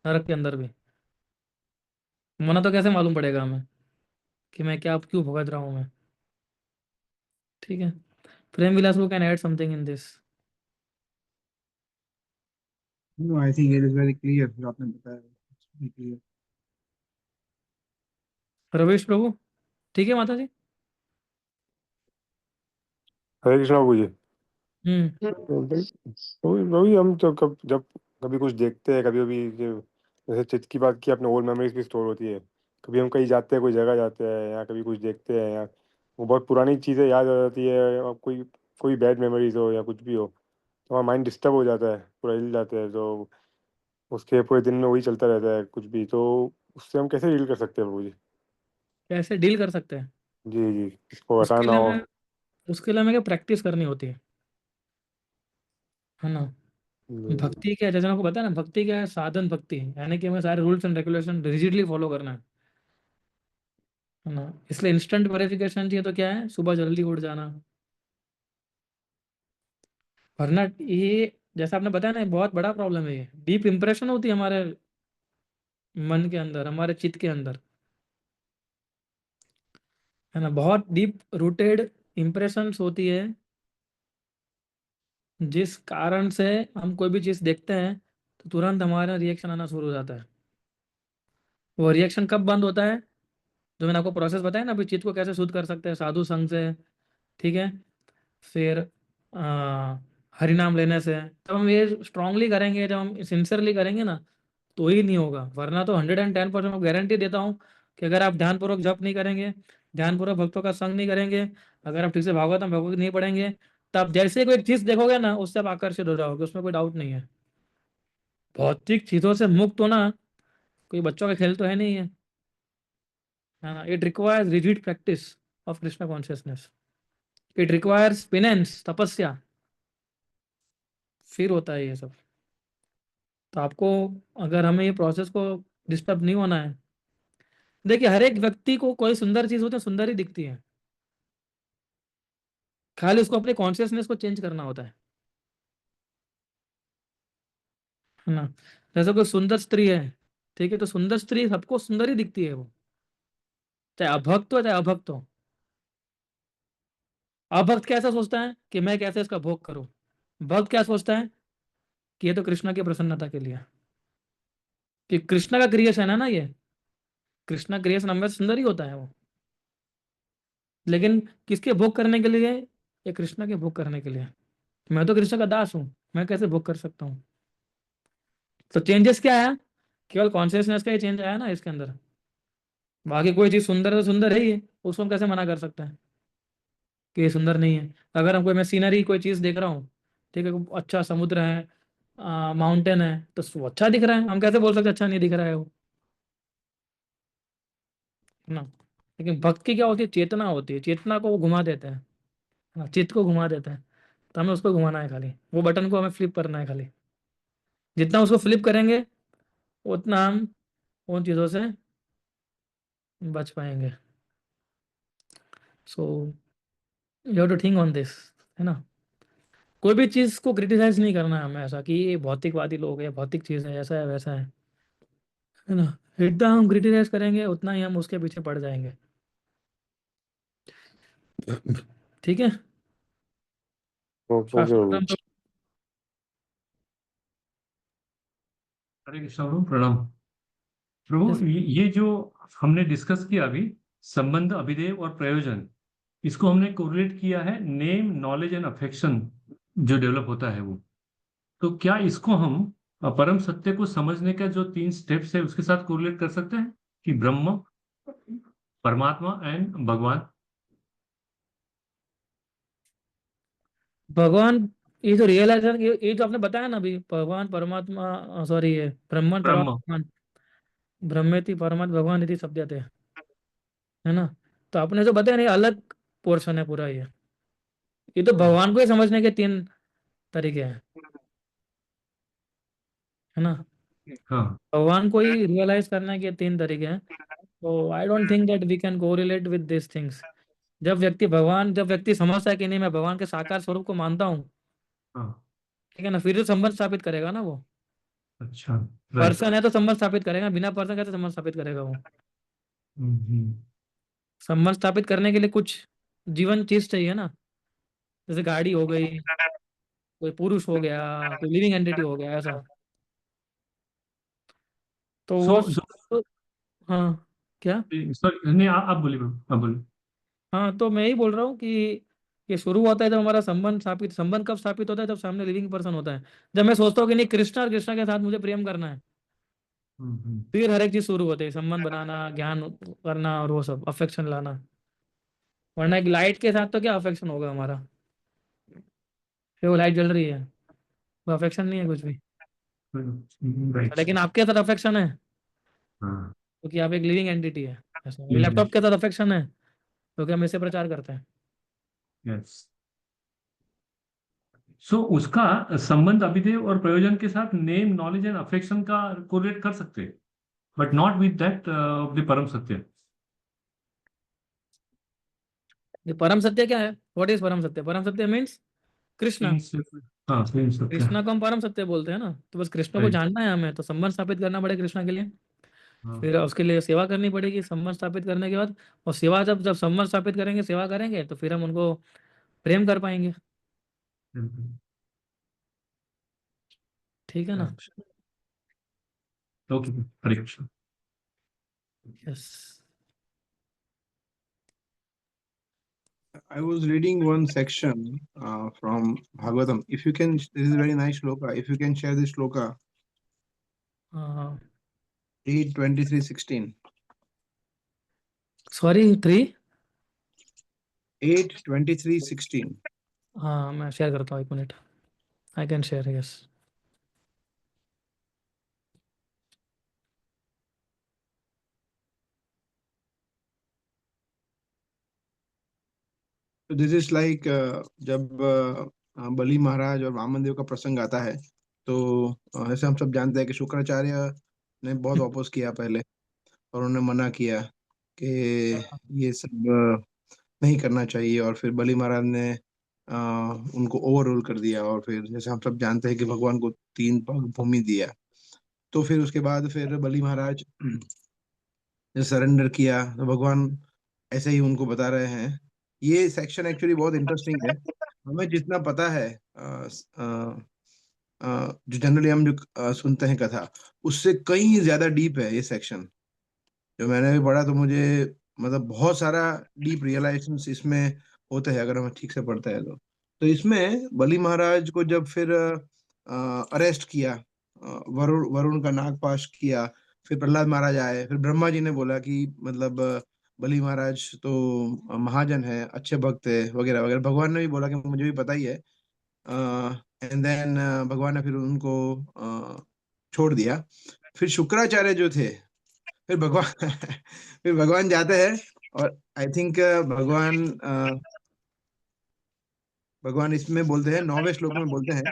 नरक के अंदर भी। मना तो कैसे मालूम पड़ेगा हमें कि मैं क्या क्यों भुगत रहा हूँ मैं? ठीक है, प्रेम विलास, वो can add something in this? No, I think it is very clear. जो आपने बताया it's very clear. रवेश प्रभु ठीक है माता जी? हरे कृष्णा बाबू जी। हम्म। वही वही हम तो जब कभी कुछ देखते हैं, कभी कभी जैसे चित्त की बात की आपने, ओल्ड मेमोरीज भी स्टोर होती है। कभी हम कहीं जाते हैं, कोई जगह जाते हैं, या कभी कुछ देखते हैं, या वो बहुत पुरानी चीज़ें याद आ जाती है, और कोई कोई बैड मेमोरीज हो या कुछ भी हो, तो हमारा माइंड डिस्टर्ब हो जाता है, पूरा हिल जाता है। तो उसके पूरे दिन में वही चलता रहता है कुछ भी। तो उससे हम कैसे डील कर सकते हैं बाबू जी? कैसे डील कर सकते हैं? जी जी, इसको उसके हटाना लिए हो। मैं उसके लिए हमें क्या प्रैक्टिस करनी होती है ना? जी भक्ति क्या है, जैसे आपको पता है ना, भक्ति क्या है? साधन भक्ति, यानी कि हमें सारे rules and regulation rigidly follow करना है ना? इसलिए इंस्टेंट वेरिफिकेशन चाहिए, तो क्या है? सुबह जल्दी उठ जाना। वरना ये, जैसा आपने बताया ना, ये बहुत बड़ा प्रॉब्लम है। ये डीप इंप्रेशन होती है हमारे मन के अंदर, हमारे चित्त के अंदर, है ना? बहुत डीप रूटेड इंप्रेशंस होती है, जिस कारण से हम कोई भी चीज़ देखते हैं तो तुरंत हमारा रिएक्शन आना शुरू हो जाता है। वो रिएक्शन कब बंद होता है? जो मैंने आपको प्रोसेस बताया ना, अभी चित्त को कैसे शुद्ध कर सकते हैं साधु संग से, ठीक है, फिर हरि नाम लेने से। जब हम ये स्ट्रांगली करेंगे, जब हम सिंसियरली करेंगे ना, तो ही नहीं होगा। वरना तो 110% मैं गारंटी देता हूँ कि अगर आप ध्यानपूर्वक जप नहीं करेंगे, ध्यानपूर्वक भक्तों का संग नहीं करेंगे, अगर आप ठीक से भागवतम भगवत नहीं पढ़ेंगे, तब जैसे कोई चीज देखोगे ना, उससे आप आकर्षित हो जाओगे, उसमें कोई डाउट नहीं है। भौतिक चीजों से मुक्त होना कोई बच्चों का खेल तो है नहीं है ना? It requires rigid practice of Krishna consciousness. It requires penance, तपस्या, फिर होता है ये सब। तो आपको, अगर हमें ये प्रोसेस को डिस्टर्ब नहीं होना है, देखिए हर एक व्यक्ति को कोई सुंदर चीज होती है, सुंदर ही दिखती है, खाली उसको अपने कॉन्शियसनेस को चेंज करना होता है ना? जैसे कोई सुंदर स्त्री है, ठीक है, तो सुंदर स्त्री सबको सुंदर ही दिखती है, वो चाहे अभक्त हो चाहे अभक्त हो। अभक्त कैसा सोचता है कि मैं कैसे इसका भोग करूं, भक्त क्या सोचता है कि ये तो कृष्णा की प्रसन्नता के लिए, कि कृष्णा का क्रिएशन है ना ये, कृष्णा क्रिएशन हमें सुंदर ही होता है वो, लेकिन किसके भोग करने के लिए? ये कृष्णा के भोग करने के लिए। मैं तो कृष्ण का दास हूं, मैं कैसे भोग कर सकता हूँ? तो चेंजेस क्या है? केवल कॉन्शियसनेस का ही चेंज आया ना इसके अंदर। बाकी कोई चीज सुंदर है तो सुंदर है ही है, उसको हम कैसे मना कर सकते हैं कि ये सुंदर नहीं है? अगर हम कोई, मैं सीनरी कोई चीज देख रहा हूँ, ठीक है, अच्छा समुद्र है, माउंटेन है, तो वो अच्छा दिख रहा है, हम कैसे बोल सकते हैं अच्छा नहीं दिख रहा है वो, है ना? लेकिन भक्त की क्या होती है? चेतना होती है, चेतना को वो घुमा देते हैं, है ना? चित्त को घुमा देते हैं। तो हमें उसको घुमाना है खाली, वो बटन को हमें फ्लिप करना है खाली। जितना उसको फ्लिप करेंगे, उतना हम उन चीज़ों से बच पाएंगे। So you have to think on this, है ना? कोई भी चीज़ को क्रिटिसाइज नहीं करना है हमें, ऐसा कि ये भौतिकवादी लोग है, भौतिक चीज़ है, ऐसा है वैसा है ना? जितना हम क्रिटिसाइज करेंगे उतना ही हम उसके पीछे पड़ जाएंगे, ठीक है? ओके बाबू। शास्त्रोक्तम तो हरे कृष्णा प्रभु, प्रणाम प्रभु। ये जो हमने डिस्कस किया अभी, संबंध, अभिधेय और प्रयोजन, इसको हमने कोरिलेट किया है नेम, नॉलेज एंड अफेक्शन जो डेवलप होता है वो। तो क्या इसको हम परम सत्य को समझने का जो 3 स्टेप्स है उसके साथ कोरिलेट कर सकते हैं कि ब्रह्म, परमात्मा एंड भगवान? भगवान, ये जो रियलाइजेशन, ये जो आपने बताया ना अभी, भगवान परमात्मा, सॉरी, ये ब्रह्मन ब्रह्म। परमात्मा, ब्रह्मेति परमात्मा भगवान इति शब्दते, है ना? तो आपने जो बताया ना, ये अलग पोर्शन है पूरा ये तो भगवान को ही समझने के 3 तरीके हैं, है ना? हाँ। भगवान को ही रियलाइज करने के 3 तरीके हैं। तो I don't think that we can correlate with this things. जब व्यक्ति समझता है कि नहीं, मैं भगवान के साकार स्वरूप को मानता हूँ, हाँ। ठीक है ना, फिर तो संबंध स्थापित करेगा ना वो। अच्छा। राइट। पर्सन है तो संबंध स्थापित करेगा, बिना पर्सन कैसे संबंध स्थापित करेगा वो? हम्म। संबंध स्थापित करने के लिए कुछ जीवन चीज चाहिए ना, जैसे गाड़ी हो गई, कोई पुरुष हो गया, कोई लिविंग एंटिटी हो गया, ऐसा। तो सो वो जो तो, हाँ क्या? सॉरी, नहीं आप बोलिए प्रभु, आप बोलिए। हाँ, तो मैं ही बोल रहा हूँ कि ये शुरू होता है जब हमारा संबंध कब स्थापित होता है, जब सामने लिविंग पर्सन होता है। जब मैं सोचता हूँ कि नहीं, कृष्णा और कृष्णा के साथ मुझे प्रेम करना है, हम्म। फिर हर एक चीज शुरू होती है, संबंध बनाना, ज्ञान करना और वो सब अफेक्शन लाना। वरना एक लाइट के साथ तो क्या अफेक्शन होगा हमारा? फिर वो लाइट जल रही है, वो अफेक्शन नहीं है कुछ भी। राइट। लेकिन आपके साथ अफेक्शन है, हाँ। क्योंकि आप एक लिविंग एंटिटी है। हम्म। लैपटॉप के साथ अफेक्शन है, क्योंकि हम इसे प्रचार करते हैं। यस। सो उसका संबंध अभिधेय और प्रयोजन के साथ नेम, नॉलेज एंड अफेक्शन का कोरिलेट कर सकते हैं, but not with that of the परम सत्य। ये परम सत्य क्या है? व्हाट इज परम सत्य? परम सत्य मीन्स कृष्णा। मीन्स, हाँ प्रेम सत्य। कृष्णा को हम परम सत्य बोलते हैं ना, तो बस कृष्ण को राइट। जानना है हमें, तो संबंध स्थापित करना पड़ेगा कृष्णा के लिए। हाँ। फिर उसके लिए सेवा करनी पड़ेगी संबंध स्थापित करने के बाद। और सेवा, जब जब संबंध स्थापित करेंगे, सेवा करेंगे, तो फिर हम उनको प्रेम कर पाएंगे। ठीक है ना? Okay, Hare Krishna. Yes. I was reading one section from Bhagavatam. If you can, this is a very nice shloka. If you can share this shloka, 8:23:16. Sorry 3। 8:23:16. हाँ, मैं शेयर करता हूँ, 1 minute. I can share, yes. So this is like जब बलि महाराज और वामन देव का प्रसंग आता है, तो ऐसे हम सब जानते हैं कि शुक्राचार्य ने बहुत अपोज किया पहले, और उन्होंने मना किया कि ये सब नहीं करना चाहिए, और फिर बलि महाराज ने उनको ओवर रूल कर दिया, और फिर जैसे हम सब जानते हैं कि भगवान को 3 पग भूमि दिया। तो फिर उसके बाद फिर बलि महाराज ने सरेंडर किया, तो भगवान ऐसे ही उनको बता रहे हैं। ये सेक्शन एक्चुअली बहुत इंटरेस्टिंग है। हमें जितना पता है, जो जनरली हम जो सुनते हैं कथा, उससे कहीं ज्यादा डीप है ये सेक्शन। जो मैंने भी पढ़ा, तो मुझे मतलब बहुत सारा डीप रियलाइजेशन इसमें होते हैं, अगर हम ठीक से पढ़ते हैं तो इसमें बलि महाराज को जब फिर अरेस्ट किया, वरुण वरुण का नागपाश किया, फिर प्रहलाद महाराज आए, फिर ब्रह्मा जी ने बोला कि मतलब बलि महाराज तो महाजन है, अच्छे भक्त है, वगैरह वगैरह। भगवान ने भी बोला कि मुझे भी पता ही है। एंड देन भगवान ने फिर उनको छोड़ दिया। फिर शुक्राचार्य जो थे, फिर भगवान फिर भगवान जाते हैं, और आई थिंक भगवान इसमें बोलते हैं, 9वें श्लोक में बोलते हैं।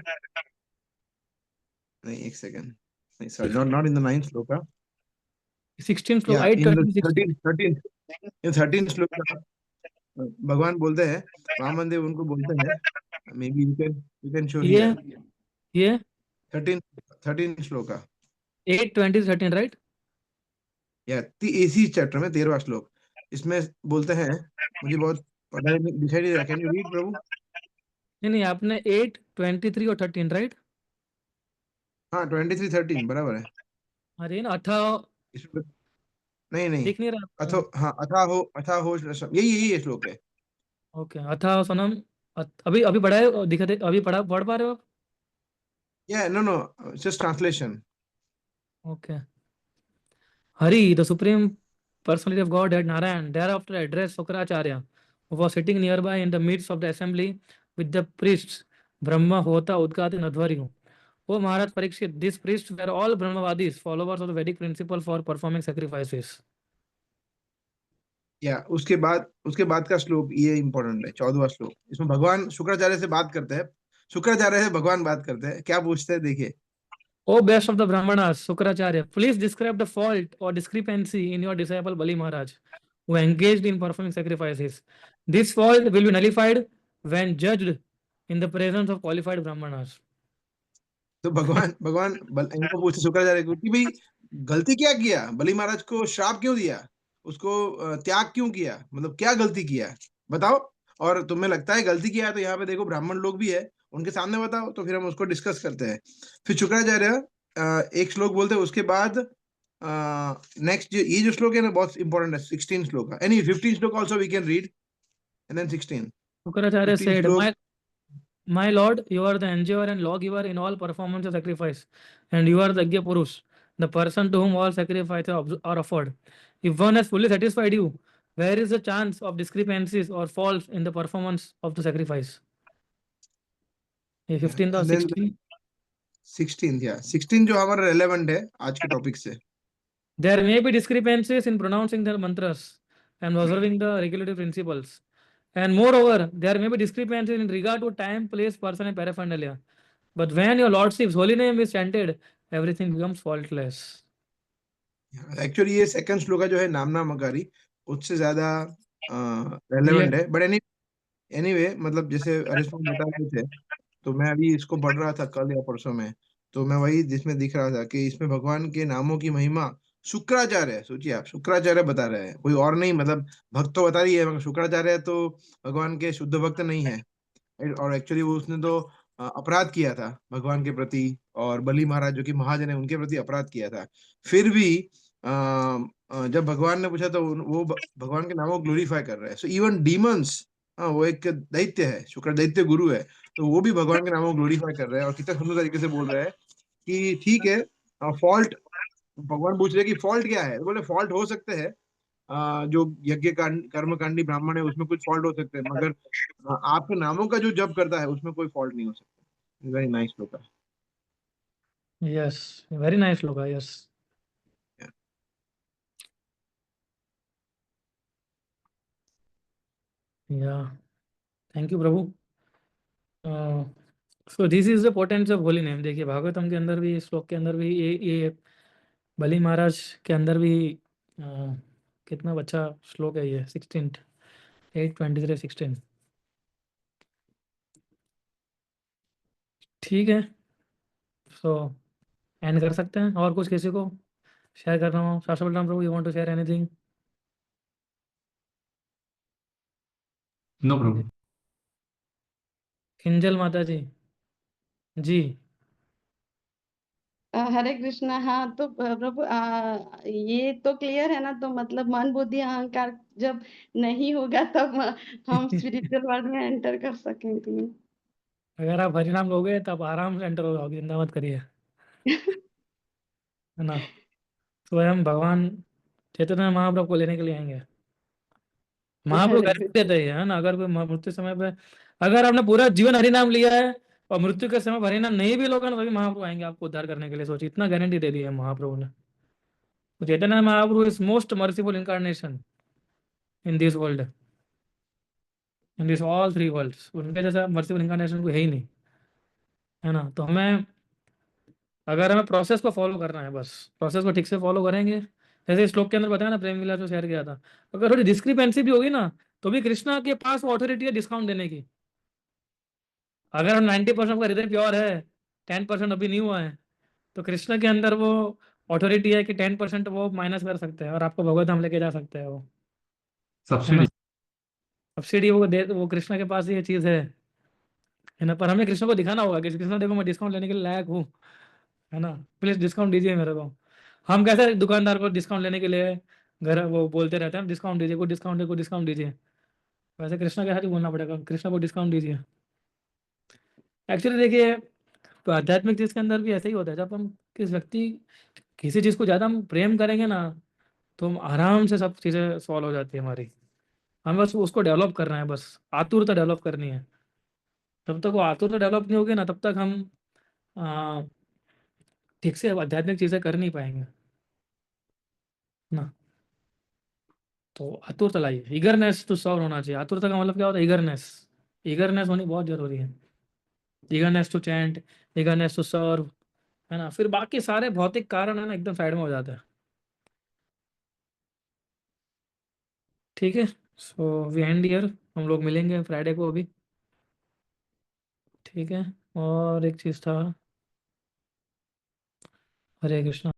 नहीं, एक सेकेंड, नहीं sorry, not not in the 9th श्लोक, 16 श्लोक, या 8 इन द 26। 13th श्लोक का भगवान बोलते हैं, वामन देव उनको बोलते हैं, may be you can show ये हियर, ये 13th श्लोक का, 8 20 13, राइट? या इसी चैप्टर में 13वां श्लोक, इसमें बोलते हैं, मुझे बहुत पता नहीं, दिखाई नहीं रहा, कैन यू रीड प्रभु? नहीं नहीं, आपने 8 23 और 13, राइट? हाँ, 23:13 बराबर है। अरे ना, 18 इसमें नहीं नहीं, दिख नहीं रहा आपको? हाँ, अथाहो यही यही है श्लोक है। ओके, अथा सनम। अभी अभी पढ़ा है, दिखा अभी पढ़ पा रहे हो आप? या no no, just translation. Okay. Hari, the supreme personality of Godhead, Narayan, thereafter addressed Sukracharya, who was sitting nearby in the midst of the assembly with the priests, Brahma, Hota, Udgata, and Advaryu. O Maharaj Parikshit, these priests were all Brahmavadis, followers of the Vedic principle for performing sacrifices. या उसके बाद का श्लोक ये इंपॉर्टेंट है, 14वां श्लोक। इसमें भगवान शुक्राचार्य से बात करते हैं, शुक्राचार्य से भगवान बात करते हैं, क्या पूछते हैं देखिए। O best of the Brahmanas, Sukracharya, please describe the fault or discrepancy in your disciple Bali Maharaj, who engaged in performing sacrifices. This fault will be nullified when judged in the presence of qualified Brahmanas. तो भगवान इनको पूछते शुक्राचार्य को कि भाई गलती क्या किया, बलि महाराज को श्राप क्यों दिया, उसको त्याग क्यों किया, मतलब क्या गलती किया बताओ, और तुम्हें लगता है गलती किया है तो यहाँ पे देखो ब्राह्मण लोग भी है, उनके सामने बताओ, तो फिर हम उसको डिस्कस करते हैं। फिर शुक्राचार्य एक श्लोक बोलते हैं, उसके बाद नेक्स्ट ये जो श्लोक है ना बहुत इंपॉर्टेंट है, 16 श्लोक है, एनी 15 श्लोक also we can read and then 16 Shukracharya 15 said, श्लोक. My Lord, you are the enjoyer and lawgiver in all performance of sacrifice, and you are the Agya Purush, the person to whom all sacrifices are offered. If one has fully satisfied you, where is the chance of discrepancies or faults in the performance of the sacrifice? ये 15 और And then 16. 16 या 16 जो हमारा रेलेवेंट है आज के टॉपिक से. There may be discrepancies in pronouncing the mantras and observing the regulative principles. And moreover, there may be discrepancies in regard to time, place, person, and paraphernalia. But when your Lordship's holy name is chanted, everything becomes faultless. Actually ये सेकंड श्लोक जो है नाम नामकारी उससे ज्यादा रेलेवेंट है. बट एनीवे मतलब जैसे अरिश भाई बता रहे थे, तो मैं अभी इसको पढ़ रहा था कल या परसों में, तो मैं वही जिसमें दिख रहा था कि इसमें भगवान के नामों की महिमा शुक्राचार्य, सोचिए आप, शुक्राचार्य बता रहे हैं, कोई और नहीं. मतलब भक्त तो बता रही है मगर शुक्राचार्य तो भगवान के शुद्ध भक्त नहीं है. और एक्चुअली वो उसने तो अपराध किया था भगवान के प्रति, और बलि महाराज जो कि महाजन है उनके प्रति अपराध किया था. फिर भी जब भगवान ने पूछा तो वो भगवान के नामों को ग्लोरीफाई कर रहे हैं. सो इवन डीमंस, वो एक दैत्य है, शुक्र दैत्य गुरु है, तो वो भी भगवान के नामों को ग्लोरीफाई कर रहे हैं और कितना सुंदर तरीके से बोल रहे हैं कि ठीक है, फॉल्ट, भगवान पूछ रहे हैं कि फॉल्ट क्या है, तो बोले फॉल्ट हो सकते हैं, जो यज्ञ कर्मकांडी ब्राह्मण है उसमें कुछ फॉल्ट हो सकते हैं, मगर आपके नामों का जो जप करता है उसमें कोई फॉल्ट नहीं हो सकता. वेरी नाइस श्लोक. Yes, very nice, Loka. Yes. Yeah. Thank you, Prabhu. So this is the potence of holy name. देखिए भागवतम के अंदर भी, श्लोक के अंदर भी, ये बलि महाराज के अंदर भी कितना अच्छा श्लोक है ये, 16, 8:23, 16. ठीक है, सो एंड कर सकते हैं. और कुछ किसी को शेयर करना हो? Shastra Balram Prabhu, you want to share anything? No Prabhu. Kinjal Mata ji जी. हरे कृष्णा. हाँ तो प्रभु ये तो क्लियर है ना, तो मतलब मन बुद्धि अहंकार जब नहीं होगा तब हम स्पिरिचुअल वर्ल्ड में एंटर कर सकेंगे. अगर आप हरिनाम लोगे तब आराम से एंटर हो जाओगे, चिंता मत करिए, है ना. स्वयं भगवान चैतन्य महाप्रभु को लेने के लिए आएंगे. महाप्रभु हरे गारंटी देते हैं, है ना. अगर कोई मृत्यु समय पे, अगर आपने पूरा जीवन हरिनाम लिया है और मृत्यु के समय पर हरिनाम नहीं भी लोगे ना, तभी महाप्रभु आएंगे आपको उद्धार करने के लिए. सोचिए, इतना गारंटी दे दी है महाप्रभु ने. तो Chaitanya Mahaprabhu is most merciful incarnation in this world, in this all 3 worlds. उनके जैसा मर्सीफुल इनकारनेशन कोई है ही नहीं, है ना. तो अगर हमें प्रोसेस को फॉलो करना है, बस प्रोसेस को ठीक से फॉलो करेंगे. जैसे इस श्लोक के अंदर बताया ना, प्रेम विलास जो शेयर किया था, अगर थोड़ी डिस्क्रिपेंसी भी होगी ना, तो भी कृष्णा के पास वो अथॉरिटी है डिस्काउंट देने की. अगर हम 90% का हृदय प्योर है, 10% अभी नहीं हुआ है, तो कृष्ण के अंदर वो अथॉरिटी है कि 10% वो माइनस कर सकते हैं और आपको भगवत धाम लेके जा सकते हैं वो, है सब्सिडी. ना. सब्सिडी वो कृष्ण के पास ही ये चीज़ है ना. पर हमें कृष्ण को दिखाना होगा कि कृष्ण देखो मैं डिस्काउंट लेने के लिए लायक हूँ, है ना. प्लीज डिस्काउंट दीजिए मेरे को. हम कैसे दुकानदार को डिस्काउंट लेने के लिए घर वो बोलते रहते हैं, डिस्काउंट दीजिए, कोई डिस्काउंट है, कोई डिस्काउंट दीजिए. वैसे कृष्ण के साथ ही बोलना पड़ेगा, कृष्ण को डिस्काउंट दीजिए. एक्चुअली देखिए, तो आध्यात्मिक चीज के अंदर भी ऐसा ही होता है. जब हम किसी चीज को ज्यादा हम प्रेम करेंगे ना, तो हम आराम से सब चीजें सॉल्व हो जाती है हमारी. हमें बस उसको डेवलप करना है, बस आतुरता डेवलप करनी है. जब तक वो आतुरता डेवलप नहीं होगी ना, तब तक हम आ, ठीक से आध्यात्मिक चीजें कर नहीं पाएंगे ना. तो आतुरता लाइए, ईगरनेस टू सर्व होना चाहिए. आतुरता का मतलब क्या होता है? ईगरनेस. ईगरनेस होनी बहुत जरूरी है. Eagerness to chant, eagerness to serve, है ना. फिर बाकी सारे भौतिक कारण है ना, एकदम साइड में हो जाता है. ठीक है, सो वी एंड हियर. हम लोग मिलेंगे फ्राइडे को अभी. ठीक है, और एक चीज था. हरे कृष्णा.